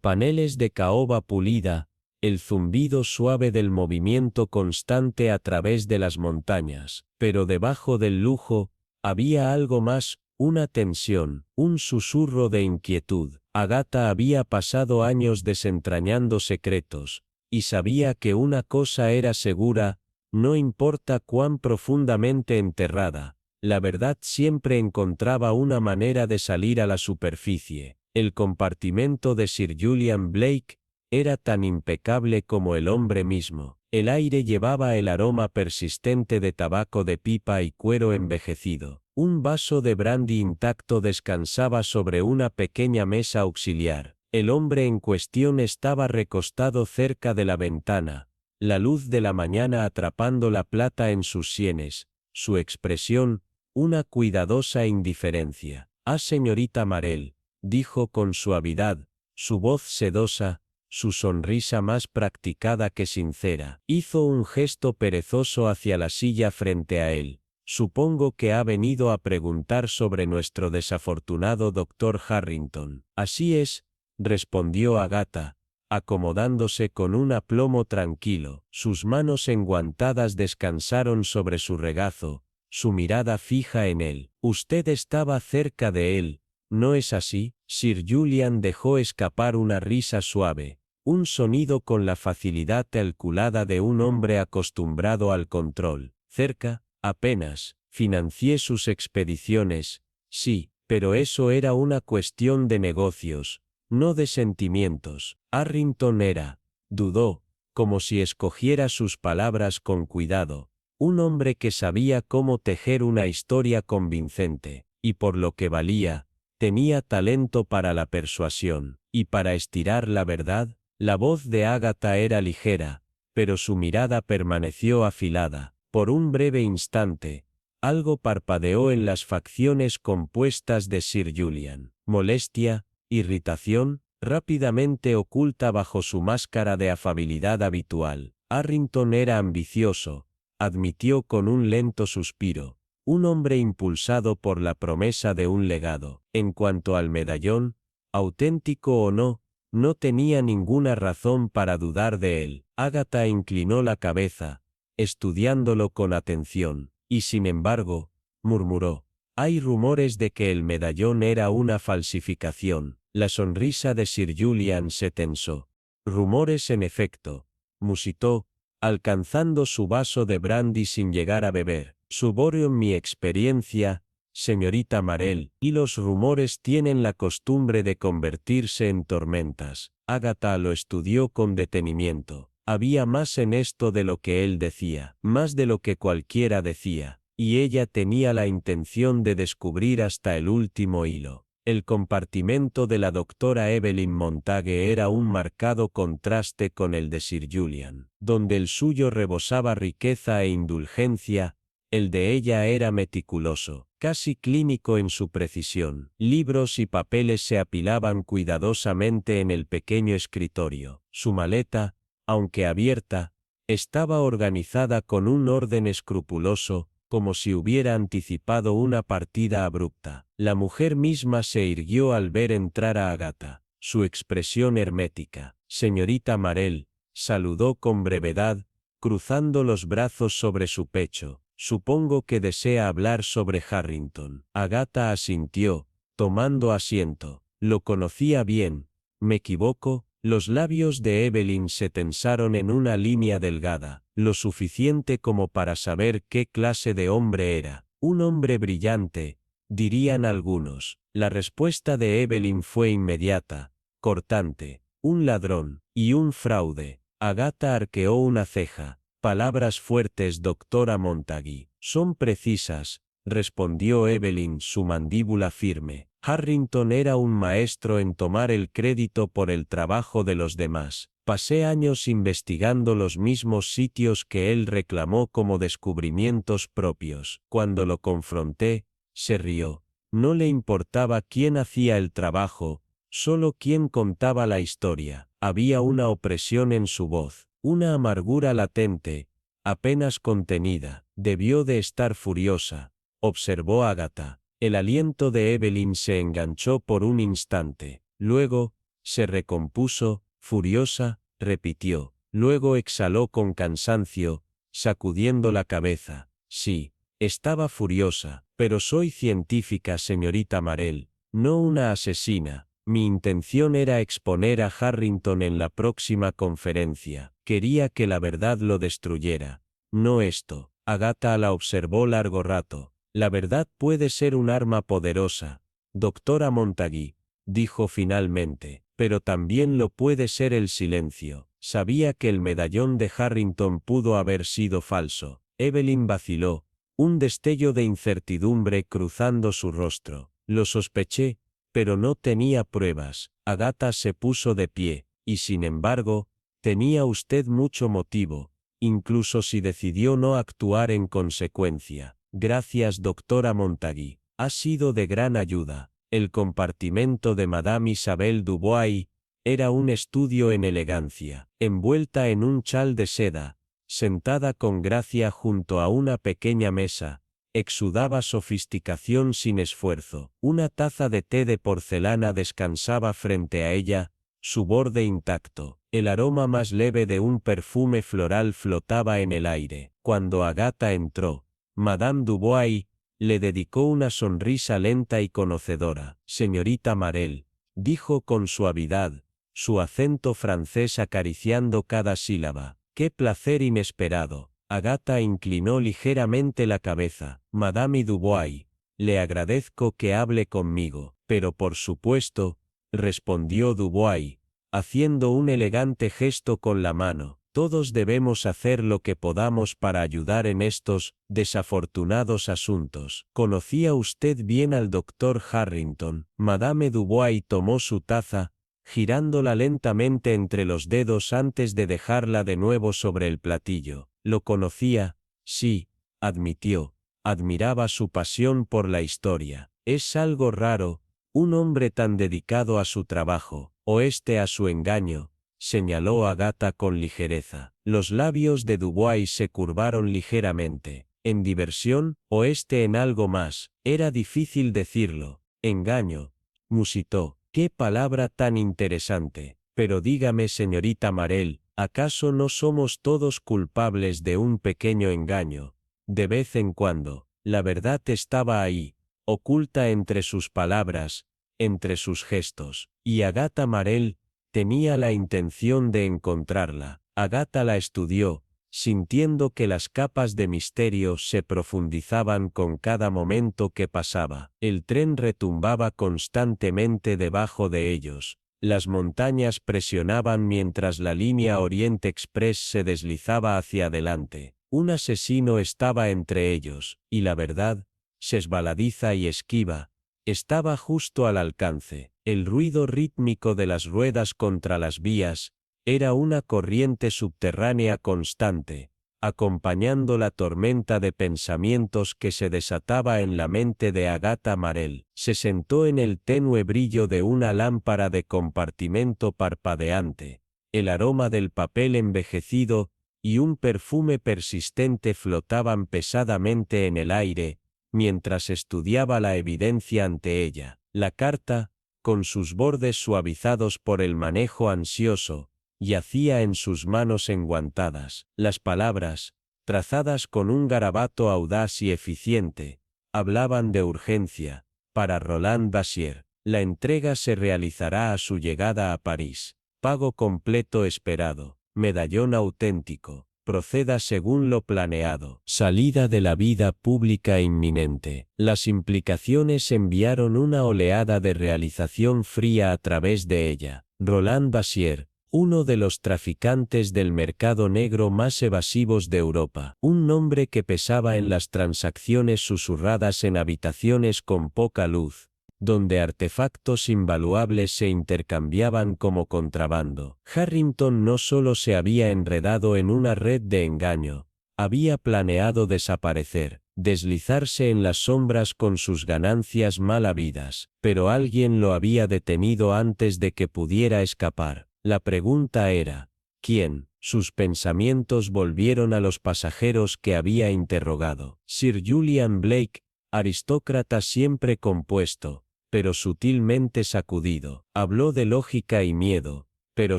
paneles de caoba pulida, el zumbido suave del movimiento constante a través de las montañas. Pero debajo del lujo, había algo más, una tensión, un susurro de inquietud. Agatha había pasado años desentrañando secretos, y sabía que una cosa era segura, No importa cuán profundamente enterrada, la verdad siempre encontraba una manera de salir a la superficie. El compartimento de Sir Julian Blake era tan impecable como el hombre mismo. El aire llevaba el aroma persistente de tabaco de pipa y cuero envejecido. Un vaso de brandy intacto descansaba sobre una pequeña mesa auxiliar. El hombre en cuestión estaba recostado cerca de la ventana, la luz de la mañana atrapando la plata en sus sienes, su expresión, una cuidadosa indiferencia. «Ah, señorita Marell», dijo con suavidad, su voz sedosa, su sonrisa más practicada que sincera. Hizo un gesto perezoso hacia la silla frente a él. «Supongo que ha venido a preguntar sobre nuestro desafortunado doctor Harrington». «Así es», respondió Agatha, acomodándose con un aplomo tranquilo. Sus manos enguantadas descansaron sobre su regazo, su mirada fija en él. «Usted estaba cerca de él, ¿no es así?» Sir Julian dejó escapar una risa suave, un sonido con la facilidad calculada de un hombre acostumbrado al control. «Cerca, apenas. Financié sus expediciones, sí, pero eso era una cuestión de negocios, no de sentimientos». Harrington era, dudó, como si escogiera sus palabras con cuidado, un hombre que sabía cómo tejer una historia convincente, y por lo que valía, tenía talento para la persuasión, y para estirar la verdad. La voz de Agatha era ligera, pero su mirada permaneció afilada. Por un breve instante, algo parpadeó en las facciones compuestas de Sir Julian. Molestia, irritación, rápidamente oculta bajo su máscara de afabilidad habitual. Harrington era ambicioso, admitió con un lento suspiro, un hombre impulsado por la promesa de un legado. En cuanto al medallón, auténtico o no, no tenía ninguna razón para dudar de él. Agatha inclinó la cabeza, estudiándolo con atención, y sin embargo, murmuró, «Hay rumores de que el medallón era una falsificación». La sonrisa de Sir Julian se tensó. «Rumores en efecto», musitó, alcanzando su vaso de brandy sin llegar a beber. «Suborno mi experiencia, señorita Marell, y los rumores tienen la costumbre de convertirse en tormentas». Agatha lo estudió con detenimiento. Había más en esto de lo que él decía, más de lo que cualquiera decía, y ella tenía la intención de descubrir hasta el último hilo. El compartimento de la doctora Evelyn Montague era un marcado contraste con el de Sir Julian. Donde el suyo rebosaba riqueza e indulgencia, el de ella era meticuloso, casi clínico en su precisión. Libros y papeles se apilaban cuidadosamente en el pequeño escritorio. Su maleta, aunque abierta, estaba organizada con un orden escrupuloso, como si hubiera anticipado una partida abrupta. La mujer misma se irguió al ver entrar a Agatha. Su expresión hermética, «Señorita Marell», saludó con brevedad, cruzando los brazos sobre su pecho. «Supongo que desea hablar sobre Harrington». Agatha asintió, tomando asiento. «Lo conocía bien, ¿me equivoco?» Los labios de Evelyn se tensaron en una línea delgada, lo suficiente como para saber qué clase de hombre era. «Un hombre brillante», dirían algunos. La respuesta de Evelyn fue inmediata, cortante. «Un ladrón, y un fraude». Agatha arqueó una ceja. «Palabras fuertes, doctora Montague». «Son precisas», respondió Evelyn, su mandíbula firme. «Harrington era un maestro en tomar el crédito por el trabajo de los demás. Pasé años investigando los mismos sitios que él reclamó como descubrimientos propios. Cuando lo confronté, se rió. No le importaba quién hacía el trabajo, solo quién contaba la historia». Había una opresión en su voz, una amargura latente, apenas contenida. «Debió de estar furiosa», observó Agatha. El aliento de Evelyn se enganchó por un instante. Luego, se recompuso, furiosa, repitió. Luego exhaló con cansancio, sacudiendo la cabeza. «Sí, estaba furiosa, pero soy científica, señorita Marell, no una asesina. Mi intención era exponer a Harrington en la próxima conferencia. Quería que la verdad lo destruyera. no esto. Agatha la observó largo rato. La verdad puede ser un arma poderosa, doctora Montague, dijo finalmente, pero también lo puede ser el silencio. Sabía que el medallón de Harrington pudo haber sido falso. Evelyn vaciló, un destello de incertidumbre cruzando su rostro. Lo sospeché, pero no tenía pruebas. Agatha se puso de pie, y sin embargo, tenía usted mucho motivo, incluso si decidió no actuar en consecuencia. Gracias, doctora Montague. Ha sido de gran ayuda. El compartimento de Madame Isabelle Dubois era un estudio en elegancia. Envuelta en un chal de seda, sentada con gracia junto a una pequeña mesa, exudaba sofisticación sin esfuerzo. Una taza de té de porcelana descansaba frente a ella, su borde intacto. El aroma más leve de un perfume floral flotaba en el aire. Cuando Agatha entró, Madame Dubois le dedicó una sonrisa lenta y conocedora. Señorita Marelle, dijo con suavidad, su acento francés acariciando cada sílaba. ¡Qué placer inesperado! Agatha inclinó ligeramente la cabeza. Madame Dubois, le agradezco que hable conmigo, pero por supuesto, respondió Dubois, haciendo un elegante gesto con la mano. Todos debemos hacer lo que podamos para ayudar en estos desafortunados asuntos. ¿Conocía usted bien al doctor Harrington? Madame Dubois tomó su taza, girándola lentamente entre los dedos antes de dejarla de nuevo sobre el platillo. Lo conocía, sí, admitió. Admiraba su pasión por la historia. Es algo raro, un hombre tan dedicado a su trabajo, o a su engaño, señaló Agatha con ligereza. Los labios de Dubois se curvaron ligeramente. ¿En diversión, o en algo más? Era difícil decirlo. Engaño, musitó. ¡Qué palabra tan interesante! Pero dígame, señorita Marelle, ¿acaso no somos todos culpables de un pequeño engaño? De vez en cuando, la verdad estaba ahí, oculta entre sus palabras, entre sus gestos, y Agatha Marelle tenía la intención de encontrarla. Agatha la estudió, sintiendo que las capas de misterio se profundizaban con cada momento que pasaba. El tren retumbaba constantemente debajo de ellos. Las montañas presionaban mientras la línea Orient Express se deslizaba hacia adelante. Un asesino estaba entre ellos, y la verdad, resbaladiza y esquiva, estaba justo al alcance. El ruido rítmico de las ruedas contra las vías era una corriente subterránea constante, acompañando la tormenta de pensamientos que se desataba en la mente de Agatha Marelle. Se sentó en el tenue brillo de una lámpara de compartimento parpadeante. El aroma del papel envejecido y un perfume persistente flotaban pesadamente en el aire, mientras estudiaba la evidencia ante ella. La carta, con sus bordes suavizados por el manejo ansioso, yacía en sus manos enguantadas. Las palabras, trazadas con un garabato audaz y eficiente, hablaban de urgencia. Para Roland Basire, la entrega se realizará a su llegada a París. Pago completo esperado. Medallón auténtico. Proceda según lo planeado. Salida de la vida pública inminente. Las implicaciones enviaron una oleada de realización fría a través de ella. Roland Basire, uno de los traficantes del mercado negro más evasivos de Europa. Un nombre que pesaba en las transacciones susurradas en habitaciones con poca luz, donde artefactos invaluables se intercambiaban como contrabando. Harrington no solo se había enredado en una red de engaño, había planeado desaparecer, deslizarse en las sombras con sus ganancias mal habidas, pero alguien lo había detenido antes de que pudiera escapar. La pregunta era, ¿quién? Sus pensamientos volvieron a los pasajeros que había interrogado. Sir Julian Blake, aristócrata siempre compuesto, pero sutilmente sacudido. Habló de lógica y miedo, pero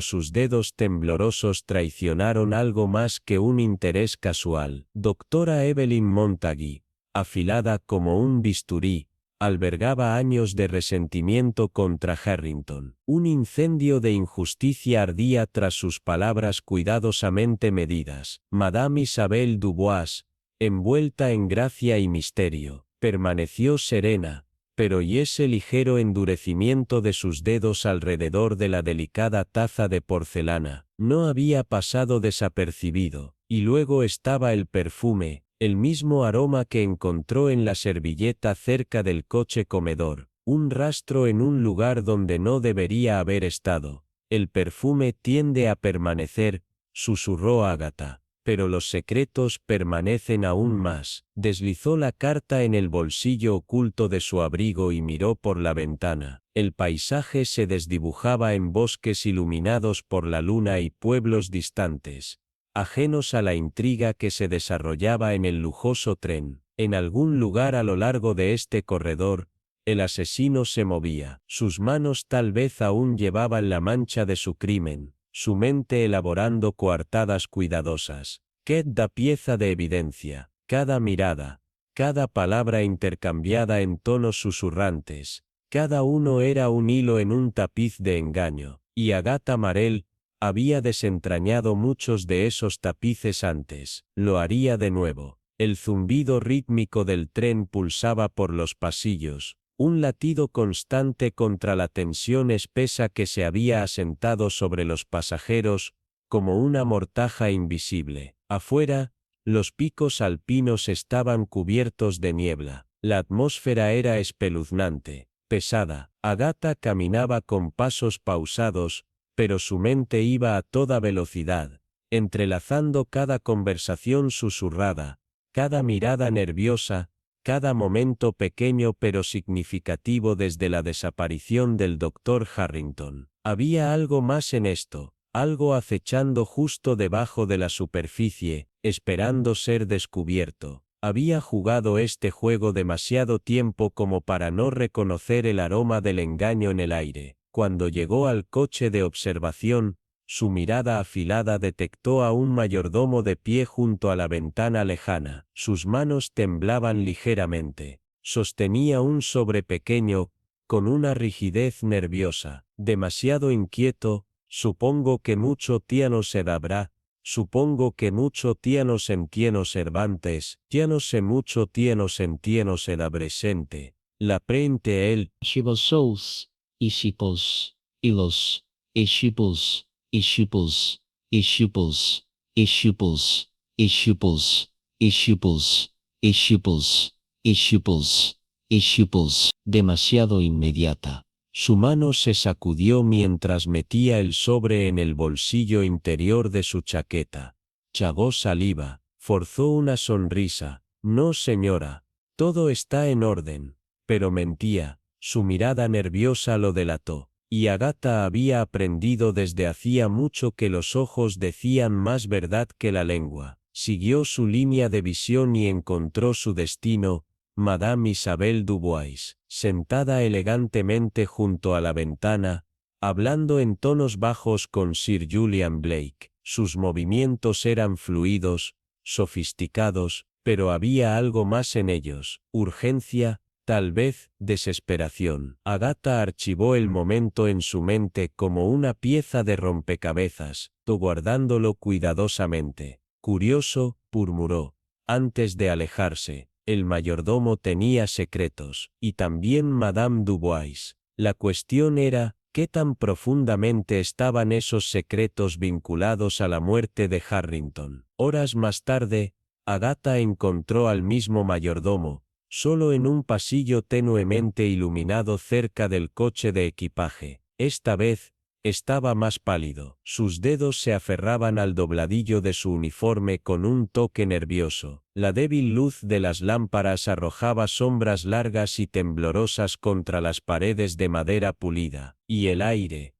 sus dedos temblorosos traicionaron algo más que un interés casual. Doctora Evelyn Montague, afilada como un bisturí, albergaba años de resentimiento contra Harrington. Un incendio de injusticia ardía tras sus palabras cuidadosamente medidas. Madame Isabelle Dubois, envuelta en gracia y misterio, permaneció serena, pero y ese ligero endurecimiento de sus dedos alrededor de la delicada taza de porcelana no había pasado desapercibido, y luego estaba el perfume, el mismo aroma que encontró en la servilleta cerca del coche comedor, un rastro en un lugar donde no debería haber estado. El perfume tiende a permanecer, susurró Agatha. Pero los secretos permanecen aún más. Deslizó la carta en el bolsillo oculto de su abrigo y miró por la ventana. El paisaje se desdibujaba en bosques iluminados por la luna y pueblos distantes, ajenos a la intriga que se desarrollaba en el lujoso tren. En algún lugar a lo largo de este corredor, el asesino se movía. Sus manos tal vez aún llevaban la mancha de su crimen, su mente elaborando coartadas cuidadosas. Cada pieza de evidencia, cada mirada, cada palabra intercambiada en tonos susurrantes, cada uno era un hilo en un tapiz de engaño, y Agatha Marell había desentrañado muchos de esos tapices antes. Lo haría de nuevo. El zumbido rítmico del tren pulsaba por los pasillos, un latido constante contra la tensión espesa que se había asentado sobre los pasajeros, como una mortaja invisible. Afuera, los picos alpinos estaban cubiertos de niebla. La atmósfera era espeluznante, pesada. Agatha caminaba con pasos pausados, pero su mente iba a toda velocidad, entrelazando cada conversación susurrada, cada mirada nerviosa, cada momento pequeño pero significativo desde la desaparición del Dr. Harrington. Había algo más en esto, algo acechando justo debajo de la superficie, esperando ser descubierto. Había jugado este juego demasiado tiempo como para no reconocer el aroma del engaño en el aire. Cuando llegó al coche de observación, su mirada afilada detectó a un mayordomo de pie junto a la ventana lejana. Sus manos temblaban ligeramente. Sostenía un sobre pequeño, con una rigidez nerviosa. Demasiado inquieto, supongo que mucho tiano habrá. Supongo que mucho tiano entieno Cervantes, ya no sé mucho tieno entieno será presente. La prente él. Shibosous, Ishipos, Ilos, Ishipos, Ishipos, Ishipos, Ishipos, Ishipos, Ishipos, Ishipos, Ishipos, Ishipos. Demasiado inmediata. Su mano se sacudió mientras metía el sobre en el bolsillo interior de su chaqueta. Chagó saliva, forzó una sonrisa. No, señora, todo está en orden. Pero mentía, su mirada nerviosa lo delató. Y Agatha había aprendido desde hacía mucho que los ojos decían más verdad que la lengua. Siguió su línea de visión y encontró su destino, Madame Isabelle Dubois, sentada elegantemente junto a la ventana, hablando en tonos bajos con Sir Julian Blake. Sus movimientos eran fluidos, sofisticados, pero había algo más en ellos, urgencia, tal vez, desesperación. Agatha archivó el momento en su mente como una pieza de rompecabezas, guardándolo cuidadosamente. Curioso, murmuró, antes de alejarse. El mayordomo tenía secretos, y también Madame Dubois. La cuestión era, ¿qué tan profundamente estaban esos secretos vinculados a la muerte de Harrington? Horas más tarde, Agatha encontró al mismo mayordomo, solo en un pasillo tenuemente iluminado cerca del coche de equipaje. Esta vez, estaba más pálido. Sus dedos se aferraban al dobladillo de su uniforme con un toque nervioso. La débil luz de las lámparas arrojaba sombras largas y temblorosas contra las paredes de madera pulida. Y el aire,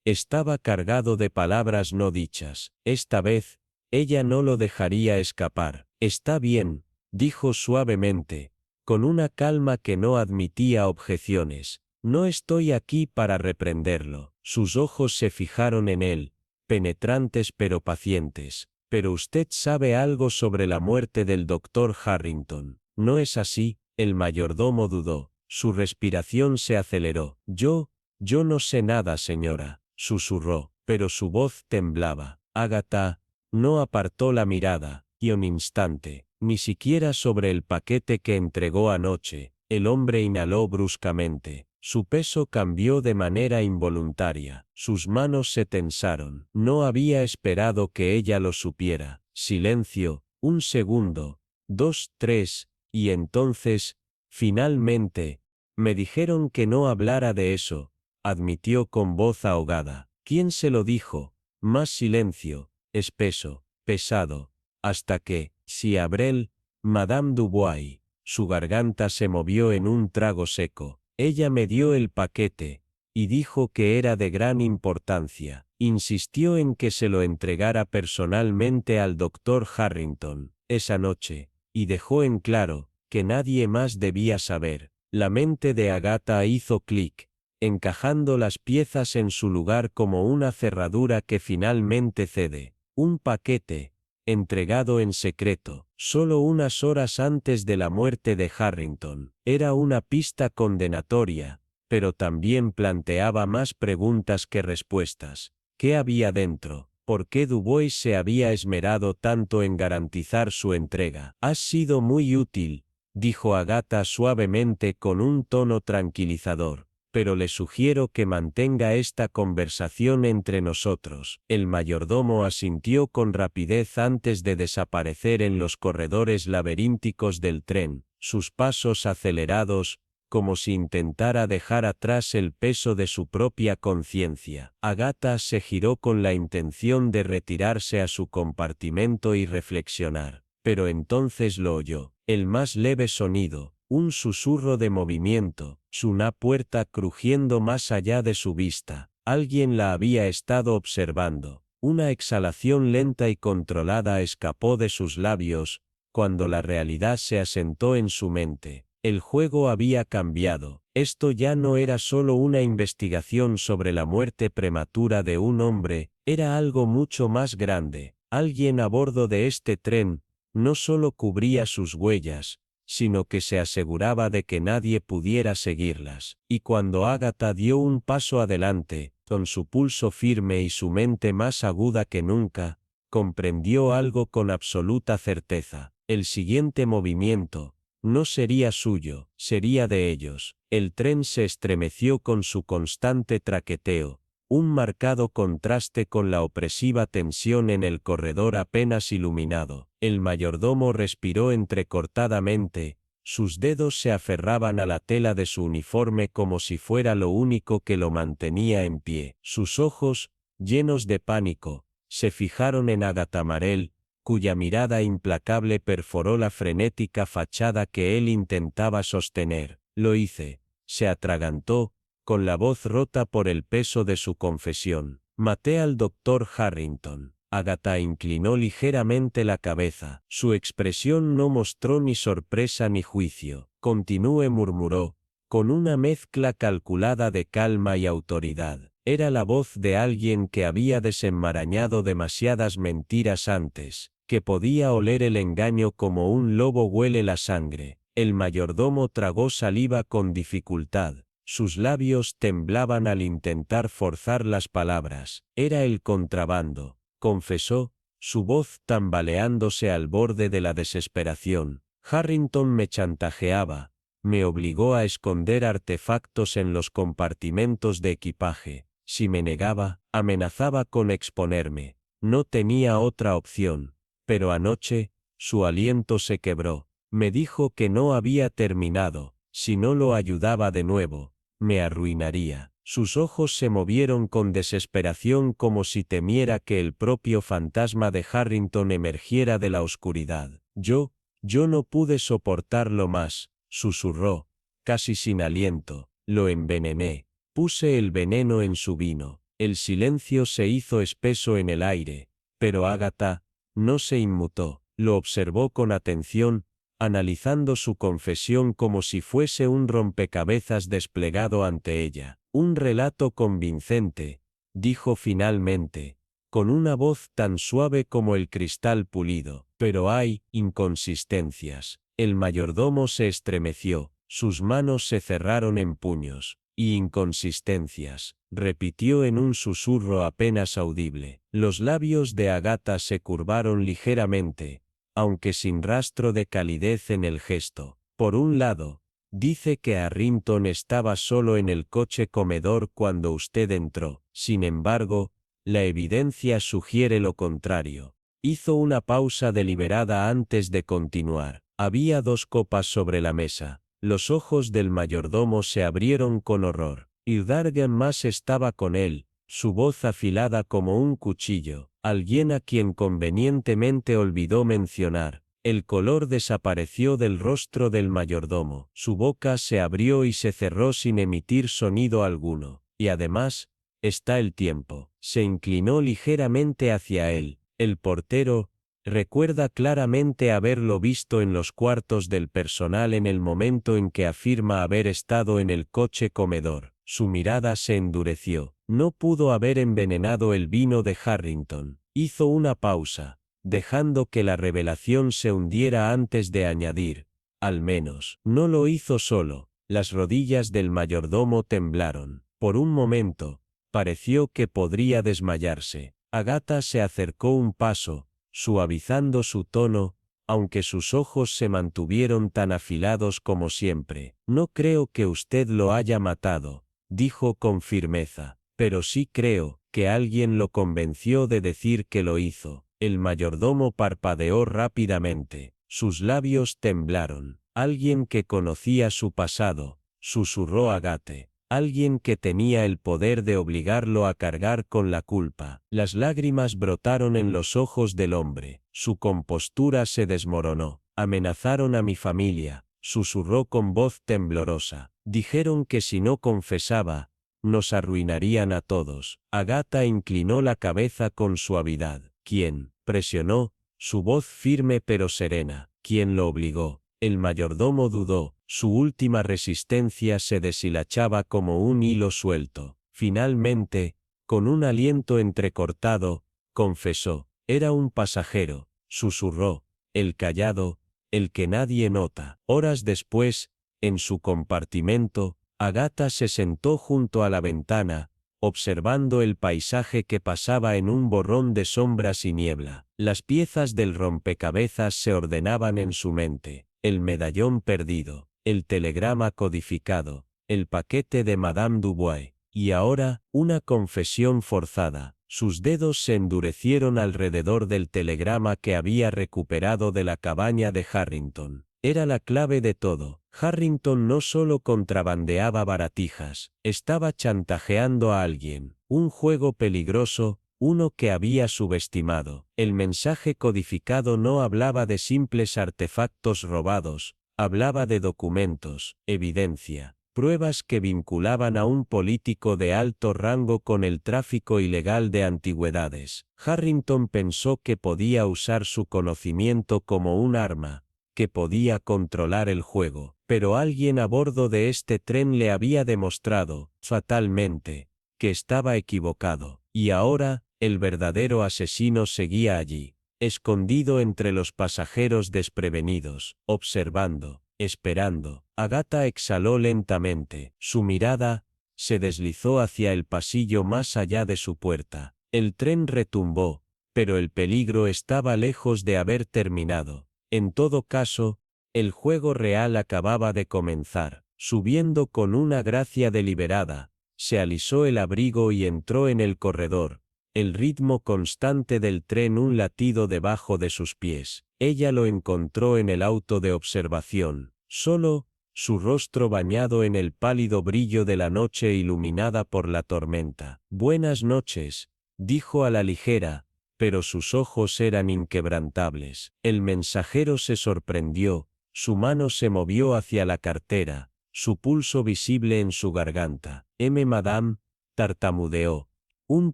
estaba cargado de palabras no dichas. Esta vez, ella no lo dejaría escapar. Está bien, dijo suavemente, con una calma que no admitía objeciones. No estoy aquí para reprenderlo. Sus ojos se fijaron en él, penetrantes pero pacientes. Pero usted sabe algo sobre la muerte del Dr. Harrington. ¿No es así? El mayordomo dudó. Su respiración se aceleró. Yo no sé nada, señora, susurró, pero su voz temblaba. Agatha no apartó la mirada, y un instante, ni siquiera sobre el paquete que entregó anoche. El hombre inhaló bruscamente. Su peso cambió de manera involuntaria. Sus manos se tensaron. No había esperado que ella lo supiera. Silencio, un segundo, 2, 3, y entonces, finalmente, me dijeron que no hablara de eso, admitió con voz ahogada. ¿Quién se lo dijo? Más silencio, espeso, pesado, hasta que, si Abrel, Madame Dubois, su garganta se movió en un trago seco. Ella me dio el paquete, y dijo que era de gran importancia. Insistió en que se lo entregara personalmente al doctor Harrington, esa noche, y dejó en claro, que nadie más debía saber. La mente de Agatha hizo clic, encajando las piezas en su lugar como una cerradura que finalmente cede. Un paquete, entregado en secreto, solo unas horas antes de la muerte de Harrington. Era una pista condenatoria, pero también planteaba más preguntas que respuestas. ¿Qué había dentro? ¿Por qué Dubois se había esmerado tanto en garantizar su entrega? «Has sido muy útil», dijo Agatha suavemente con un tono tranquilizador, «pero le sugiero que mantenga esta conversación entre nosotros». El mayordomo asintió con rapidez antes de desaparecer en los corredores laberínticos del tren, sus pasos acelerados, como si intentara dejar atrás el peso de su propia conciencia. Agatha se giró con la intención de retirarse a su compartimento y reflexionar, pero entonces lo oyó. El más leve sonido, un susurro de movimiento, una puerta crujiendo más allá de su vista. Alguien la había estado observando. Una exhalación lenta y controlada escapó de sus labios, cuando la realidad se asentó en su mente. El juego había cambiado. Esto ya no era solo una investigación sobre la muerte prematura de un hombre, era algo mucho más grande. Alguien a bordo de este tren no solo cubría sus huellas, sino que se aseguraba de que nadie pudiera seguirlas. Y cuando Agatha dio un paso adelante, con su pulso firme y su mente más aguda que nunca, comprendió algo con absoluta certeza. El siguiente movimiento no sería suyo, sería de ellos. El tren se estremeció con su constante traqueteo, un marcado contraste con la opresiva tensión en el corredor apenas iluminado. El mayordomo respiró entrecortadamente, sus dedos se aferraban a la tela de su uniforme como si fuera lo único que lo mantenía en pie. Sus ojos, llenos de pánico, se fijaron en Agatha Marell, cuya mirada implacable perforó la frenética fachada que él intentaba sostener. Lo hice, se atragantó, con la voz rota por el peso de su confesión. Maté al doctor Harrington. Agatha inclinó ligeramente la cabeza. Su expresión no mostró ni sorpresa ni juicio. Continúe, murmuró, con una mezcla calculada de calma y autoridad. Era la voz de alguien que había desenmarañado demasiadas mentiras antes, que podía oler el engaño como un lobo huele la sangre. El mayordomo tragó saliva con dificultad. Sus labios temblaban al intentar forzar las palabras. Era el contrabando, confesó, su voz tambaleándose al borde de la desesperación. Harrington me chantajeaba, me obligó a esconder artefactos en los compartimentos de equipaje. Si me negaba, amenazaba con exponerme. No tenía otra opción. Pero anoche, su aliento se quebró. Me dijo que no había terminado. Si no lo ayudaba de nuevo, me arruinaría. Sus ojos se movieron con desesperación como si temiera que el propio fantasma de Harrington emergiera de la oscuridad. Yo no pude soportarlo más, susurró, casi sin aliento. Lo envenené. Puse el veneno en su vino. El silencio se hizo espeso en el aire, pero Agatha no se inmutó. Lo observó con atención, analizando su confesión como si fuese un rompecabezas desplegado ante ella. Un relato convincente, dijo finalmente, con una voz tan suave como el cristal pulido. Pero hay inconsistencias. El mayordomo se estremeció, sus manos se cerraron en puños. Y inconsistencias, repitió en un susurro apenas audible. Los labios de Agatha se curvaron ligeramente, aunque sin rastro de calidez en el gesto. Por un lado, dice que Harrington estaba solo en el coche comedor cuando usted entró. Sin embargo, la evidencia sugiere lo contrario. Hizo una pausa deliberada antes de continuar. Había 2 copas sobre la mesa. Los ojos del mayordomo se abrieron con horror. Irdargen más estaba con él, su voz afilada como un cuchillo. Alguien a quien convenientemente olvidó mencionar. El color desapareció del rostro del mayordomo. Su boca se abrió y se cerró sin emitir sonido alguno. Y además, está el tiempo. Se inclinó ligeramente hacia él. El portero recuerda claramente haberlo visto en los cuartos del personal en el momento en que afirma haber estado en el coche comedor. Su mirada se endureció. No pudo haber envenenado el vino de Harrington. Hizo una pausa, dejando que la revelación se hundiera antes de añadir, al menos, no lo hizo solo. Las rodillas del mayordomo temblaron. Por un momento, pareció que podría desmayarse. Agatha se acercó un paso, suavizando su tono, aunque sus ojos se mantuvieron tan afilados como siempre. No creo que usted lo haya matado, dijo con firmeza, pero sí creo que alguien lo convenció de decir que lo hizo. El mayordomo parpadeó rápidamente, sus labios temblaron. Alguien que conocía su pasado, susurró Agatha. Alguien que tenía el poder de obligarlo a cargar con la culpa. Las lágrimas brotaron en los ojos del hombre. Su compostura se desmoronó. Amenazaron a mi familia, susurró con voz temblorosa. Dijeron que si no confesaba, nos arruinarían a todos. Agatha inclinó la cabeza con suavidad. ¿Quién? Presionó, su voz firme pero serena. ¿Quién lo obligó? El mayordomo dudó. Su última resistencia se deshilachaba como un hilo suelto. Finalmente, con un aliento entrecortado, confesó. Era un pasajero, susurró, el callado, el que nadie nota. Horas después, en su compartimento, Agatha se sentó junto a la ventana, observando el paisaje que pasaba en un borrón de sombras y niebla. Las piezas del rompecabezas se ordenaban en su mente. El medallón perdido, el telegrama codificado, el paquete de Madame Dubois, y ahora, una confesión forzada. Sus dedos se endurecieron alrededor del telegrama que había recuperado de la cabaña de Harrington. Era la clave de todo. Harrington no solo contrabandeaba baratijas, estaba chantajeando a alguien. Un juego peligroso, uno que había subestimado. El mensaje codificado no hablaba de simples artefactos robados, hablaba de documentos, evidencia, pruebas que vinculaban a un político de alto rango con el tráfico ilegal de antigüedades. Harrington pensó que podía usar su conocimiento como un arma, que podía controlar el juego, pero alguien a bordo de este tren le había demostrado, fatalmente, que estaba equivocado. Y ahora, el verdadero asesino seguía allí, escondido entre los pasajeros desprevenidos, observando, esperando. Agatha exhaló lentamente. Su mirada se deslizó hacia el pasillo más allá de su puerta. El tren retumbó, pero el peligro estaba lejos de haber terminado. En todo caso, el juego real acababa de comenzar. Subiendo con una gracia deliberada, se alisó el abrigo y entró en el corredor. El ritmo constante del tren un latido debajo de sus pies. Ella lo encontró en el auto de observación, solo, su rostro bañado en el pálido brillo de la noche iluminada por la tormenta. Buenas noches, dijo a la ligera, pero sus ojos eran inquebrantables. El mensajero se sorprendió, su mano se movió hacia la cartera, su pulso visible en su garganta. Madame, tartamudeó. Un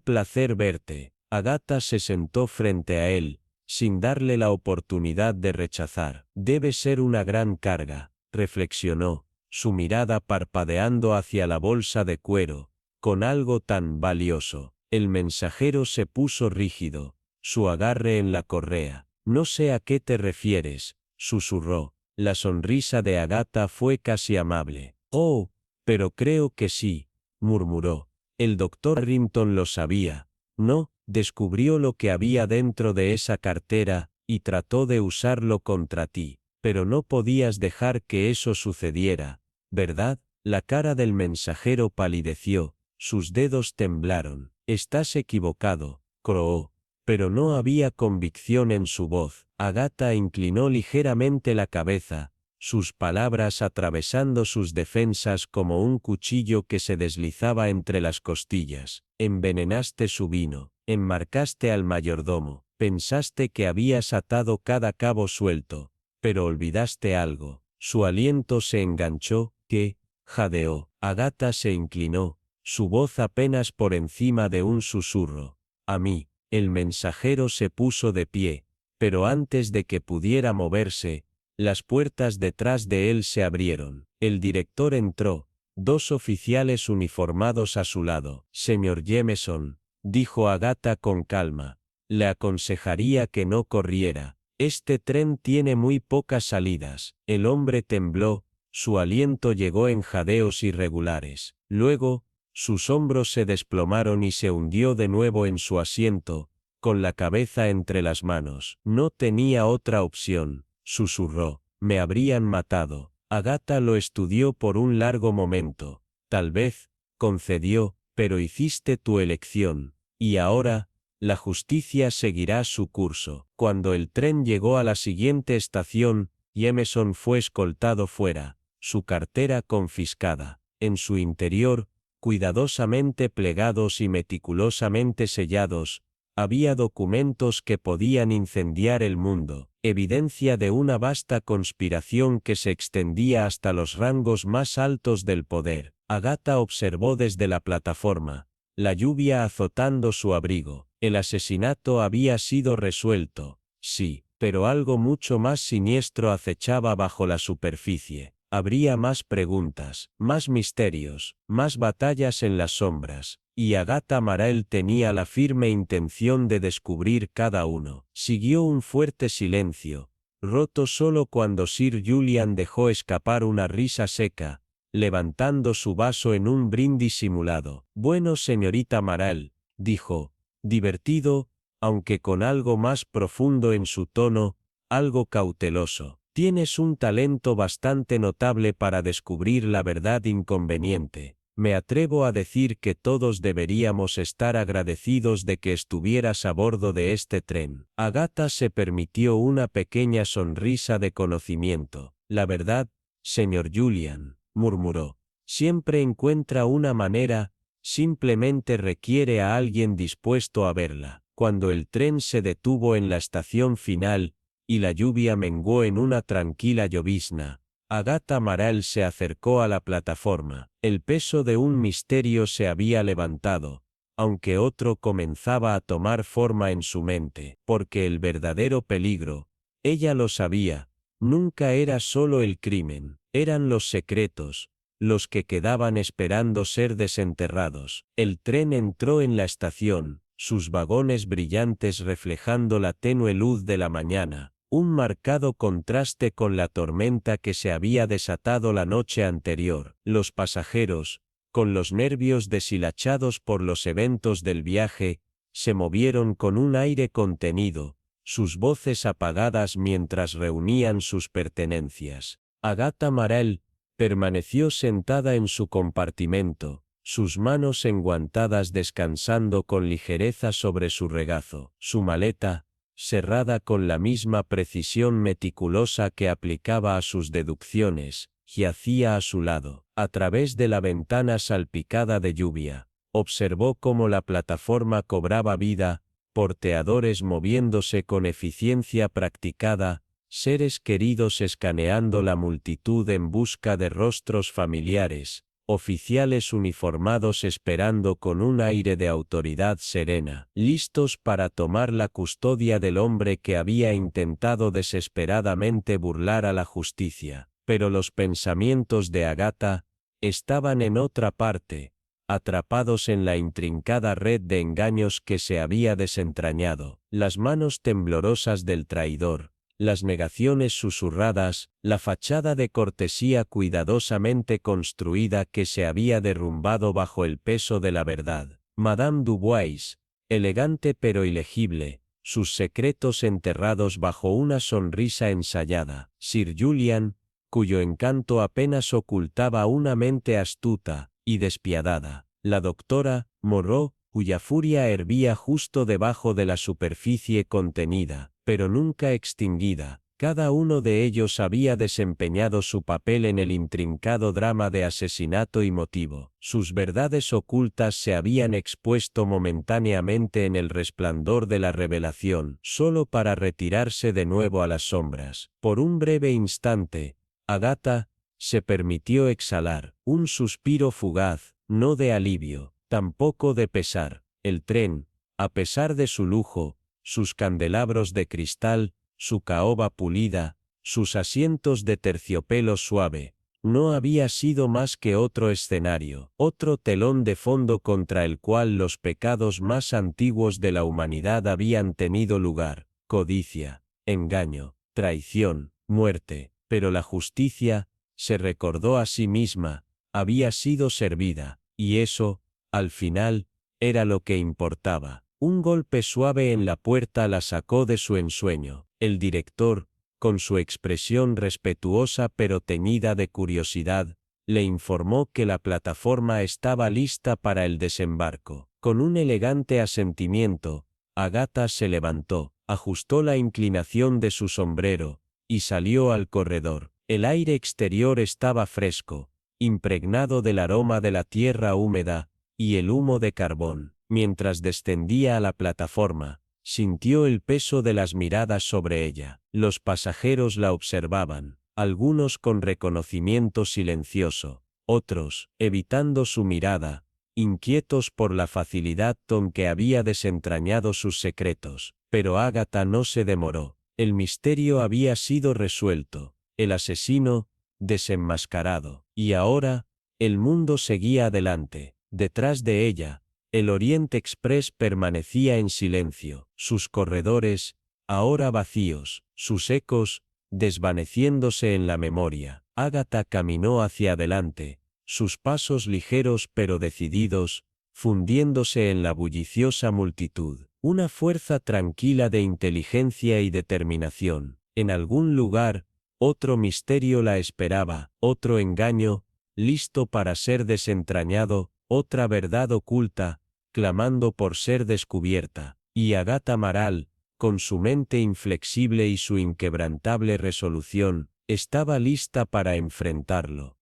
placer verte. Agatha se sentó frente a él, sin darle la oportunidad de rechazar. Debe ser una gran carga, reflexionó, su mirada parpadeando hacia la bolsa de cuero, con algo tan valioso. El mensajero se puso rígido, su agarre en la correa. No sé a qué te refieres, susurró. La sonrisa de Agatha fue casi amable. Oh, pero creo que sí, murmuró. El doctor Harrington lo sabía. No, descubrió lo que había dentro de esa cartera, y trató de usarlo contra ti. Pero no podías dejar que eso sucediera, ¿verdad? La cara del mensajero palideció, sus dedos temblaron. Estás equivocado, croó. Pero no había convicción en su voz. Agatha inclinó ligeramente la cabeza, sus palabras atravesando sus defensas como un cuchillo que se deslizaba entre las costillas. Envenenaste su vino, enmarcaste al mayordomo, pensaste que habías atado cada cabo suelto, pero olvidaste algo. Su aliento se enganchó, ¿qué? Jadeó. Agatha se inclinó, su voz apenas por encima de un susurro. A mí. El mensajero se puso de pie, pero antes de que pudiera moverse, las puertas detrás de él se abrieron. El director entró, dos oficiales uniformados a su lado. Señor Jameson, dijo Agatha con calma, le aconsejaría que no corriera. Este tren tiene muy pocas salidas. El hombre tembló, su aliento llegó en jadeos irregulares. Luego, sus hombros se desplomaron y se hundió de nuevo en su asiento, con la cabeza entre las manos. No tenía otra opción, susurró. Me habrían matado. Agatha lo estudió por un largo momento. Tal vez, concedió, pero hiciste tu elección, y ahora, la justicia seguirá su curso. Cuando el tren llegó a la siguiente estación, Jameson fue escoltado fuera, su cartera confiscada. En su interior, cuidadosamente plegados y meticulosamente sellados, había documentos que podían incendiar el mundo, evidencia de una vasta conspiración que se extendía hasta los rangos más altos del poder. Agatha observó desde la plataforma, la lluvia azotando su abrigo. El asesinato había sido resuelto, sí, pero algo mucho más siniestro acechaba bajo la superficie. Habría más preguntas, más misterios, más batallas en las sombras, y Agatha Marell tenía la firme intención de descubrir cada uno. Siguió un fuerte silencio, roto solo cuando Sir Julian dejó escapar una risa seca, levantando su vaso en un brindis simulado. Bueno, señorita Marell, dijo, divertido, aunque con algo más profundo en su tono, algo cauteloso. Tienes un talento bastante notable para descubrir la verdad inconveniente. Me atrevo a decir que todos deberíamos estar agradecidos de que estuvieras a bordo de este tren. Agatha se permitió una pequeña sonrisa de conocimiento. La verdad, señor Julian, murmuró, siempre encuentra una manera, simplemente requiere a alguien dispuesto a verla. Cuando el tren se detuvo en la estación final, y la lluvia menguó en una tranquila llovizna, Agatha Marell se acercó a la plataforma. El peso de un misterio se había levantado, aunque otro comenzaba a tomar forma en su mente, porque el verdadero peligro, ella lo sabía, nunca era solo el crimen, eran los secretos, los que quedaban esperando ser desenterrados. El tren entró en la estación, sus vagones brillantes reflejando la tenue luz de la mañana, un marcado contraste con la tormenta que se había desatado la noche anterior. Los pasajeros, con los nervios deshilachados por los eventos del viaje, se movieron con un aire contenido, sus voces apagadas mientras reunían sus pertenencias. Agatha Marell permaneció sentada en su compartimento, sus manos enguantadas descansando con ligereza sobre su regazo. Su maleta, cerrada con la misma precisión meticulosa que aplicaba a sus deducciones, yacía a su lado. A través de la ventana salpicada de lluvia, observó cómo la plataforma cobraba vida, porteadores moviéndose con eficiencia practicada, seres queridos escaneando la multitud en busca de rostros familiares, oficiales uniformados esperando con un aire de autoridad serena, listos para tomar la custodia del hombre que había intentado desesperadamente burlar a la justicia. Pero los pensamientos de Agatha estaban en otra parte, atrapados en la intrincada red de engaños que se había desentrañado. Las manos temblorosas del traidor, las negaciones susurradas, la fachada de cortesía cuidadosamente construida que se había derrumbado bajo el peso de la verdad. Madame Dubois, elegante pero ilegible, sus secretos enterrados bajo una sonrisa ensayada. Sir Julian, cuyo encanto apenas ocultaba una mente astuta y despiadada. La doctora Moreau, cuya furia hervía justo debajo de la superficie contenida, pero nunca extinguida. Cada uno de ellos había desempeñado su papel en el intrincado drama de asesinato y motivo. Sus verdades ocultas se habían expuesto momentáneamente en el resplandor de la revelación, solo para retirarse de nuevo a las sombras. Por un breve instante, Agatha se permitió exhalar un suspiro fugaz, no de alivio, tampoco de pesar. El tren, a pesar de su lujo, sus candelabros de cristal, su caoba pulida, sus asientos de terciopelo suave, no había sido más que otro escenario, otro telón de fondo contra el cual los pecados más antiguos de la humanidad habían tenido lugar: codicia, engaño, traición, muerte. Pero la justicia, se recordó a sí misma, había sido servida, y eso, al final, era lo que importaba. Un golpe suave en la puerta la sacó de su ensueño. El director, con su expresión respetuosa pero teñida de curiosidad, le informó que la plataforma estaba lista para el desembarco. Con un elegante asentimiento, Agatha se levantó, ajustó la inclinación de su sombrero, y salió al corredor. El aire exterior estaba fresco, impregnado del aroma de la tierra húmeda y el humo de carbón. Mientras descendía a la plataforma, sintió el peso de las miradas sobre ella. Los pasajeros la observaban, algunos con reconocimiento silencioso, otros, evitando su mirada, inquietos por la facilidad con que había desentrañado sus secretos. Pero Agatha no se demoró. El misterio había sido resuelto, el asesino desenmascarado, y ahora, el mundo seguía adelante. Detrás de ella, el Orient Express permanecía en silencio, sus corredores, ahora vacíos, sus ecos, desvaneciéndose en la memoria. Agatha caminó hacia adelante, sus pasos ligeros pero decididos, fundiéndose en la bulliciosa multitud. Una fuerza tranquila de inteligencia y determinación. En algún lugar, otro misterio la esperaba, otro engaño, listo para ser desentrañado, otra verdad oculta, clamando por ser descubierta. Y Agatha Maral, con su mente inflexible y su inquebrantable resolución, estaba lista para enfrentarlo.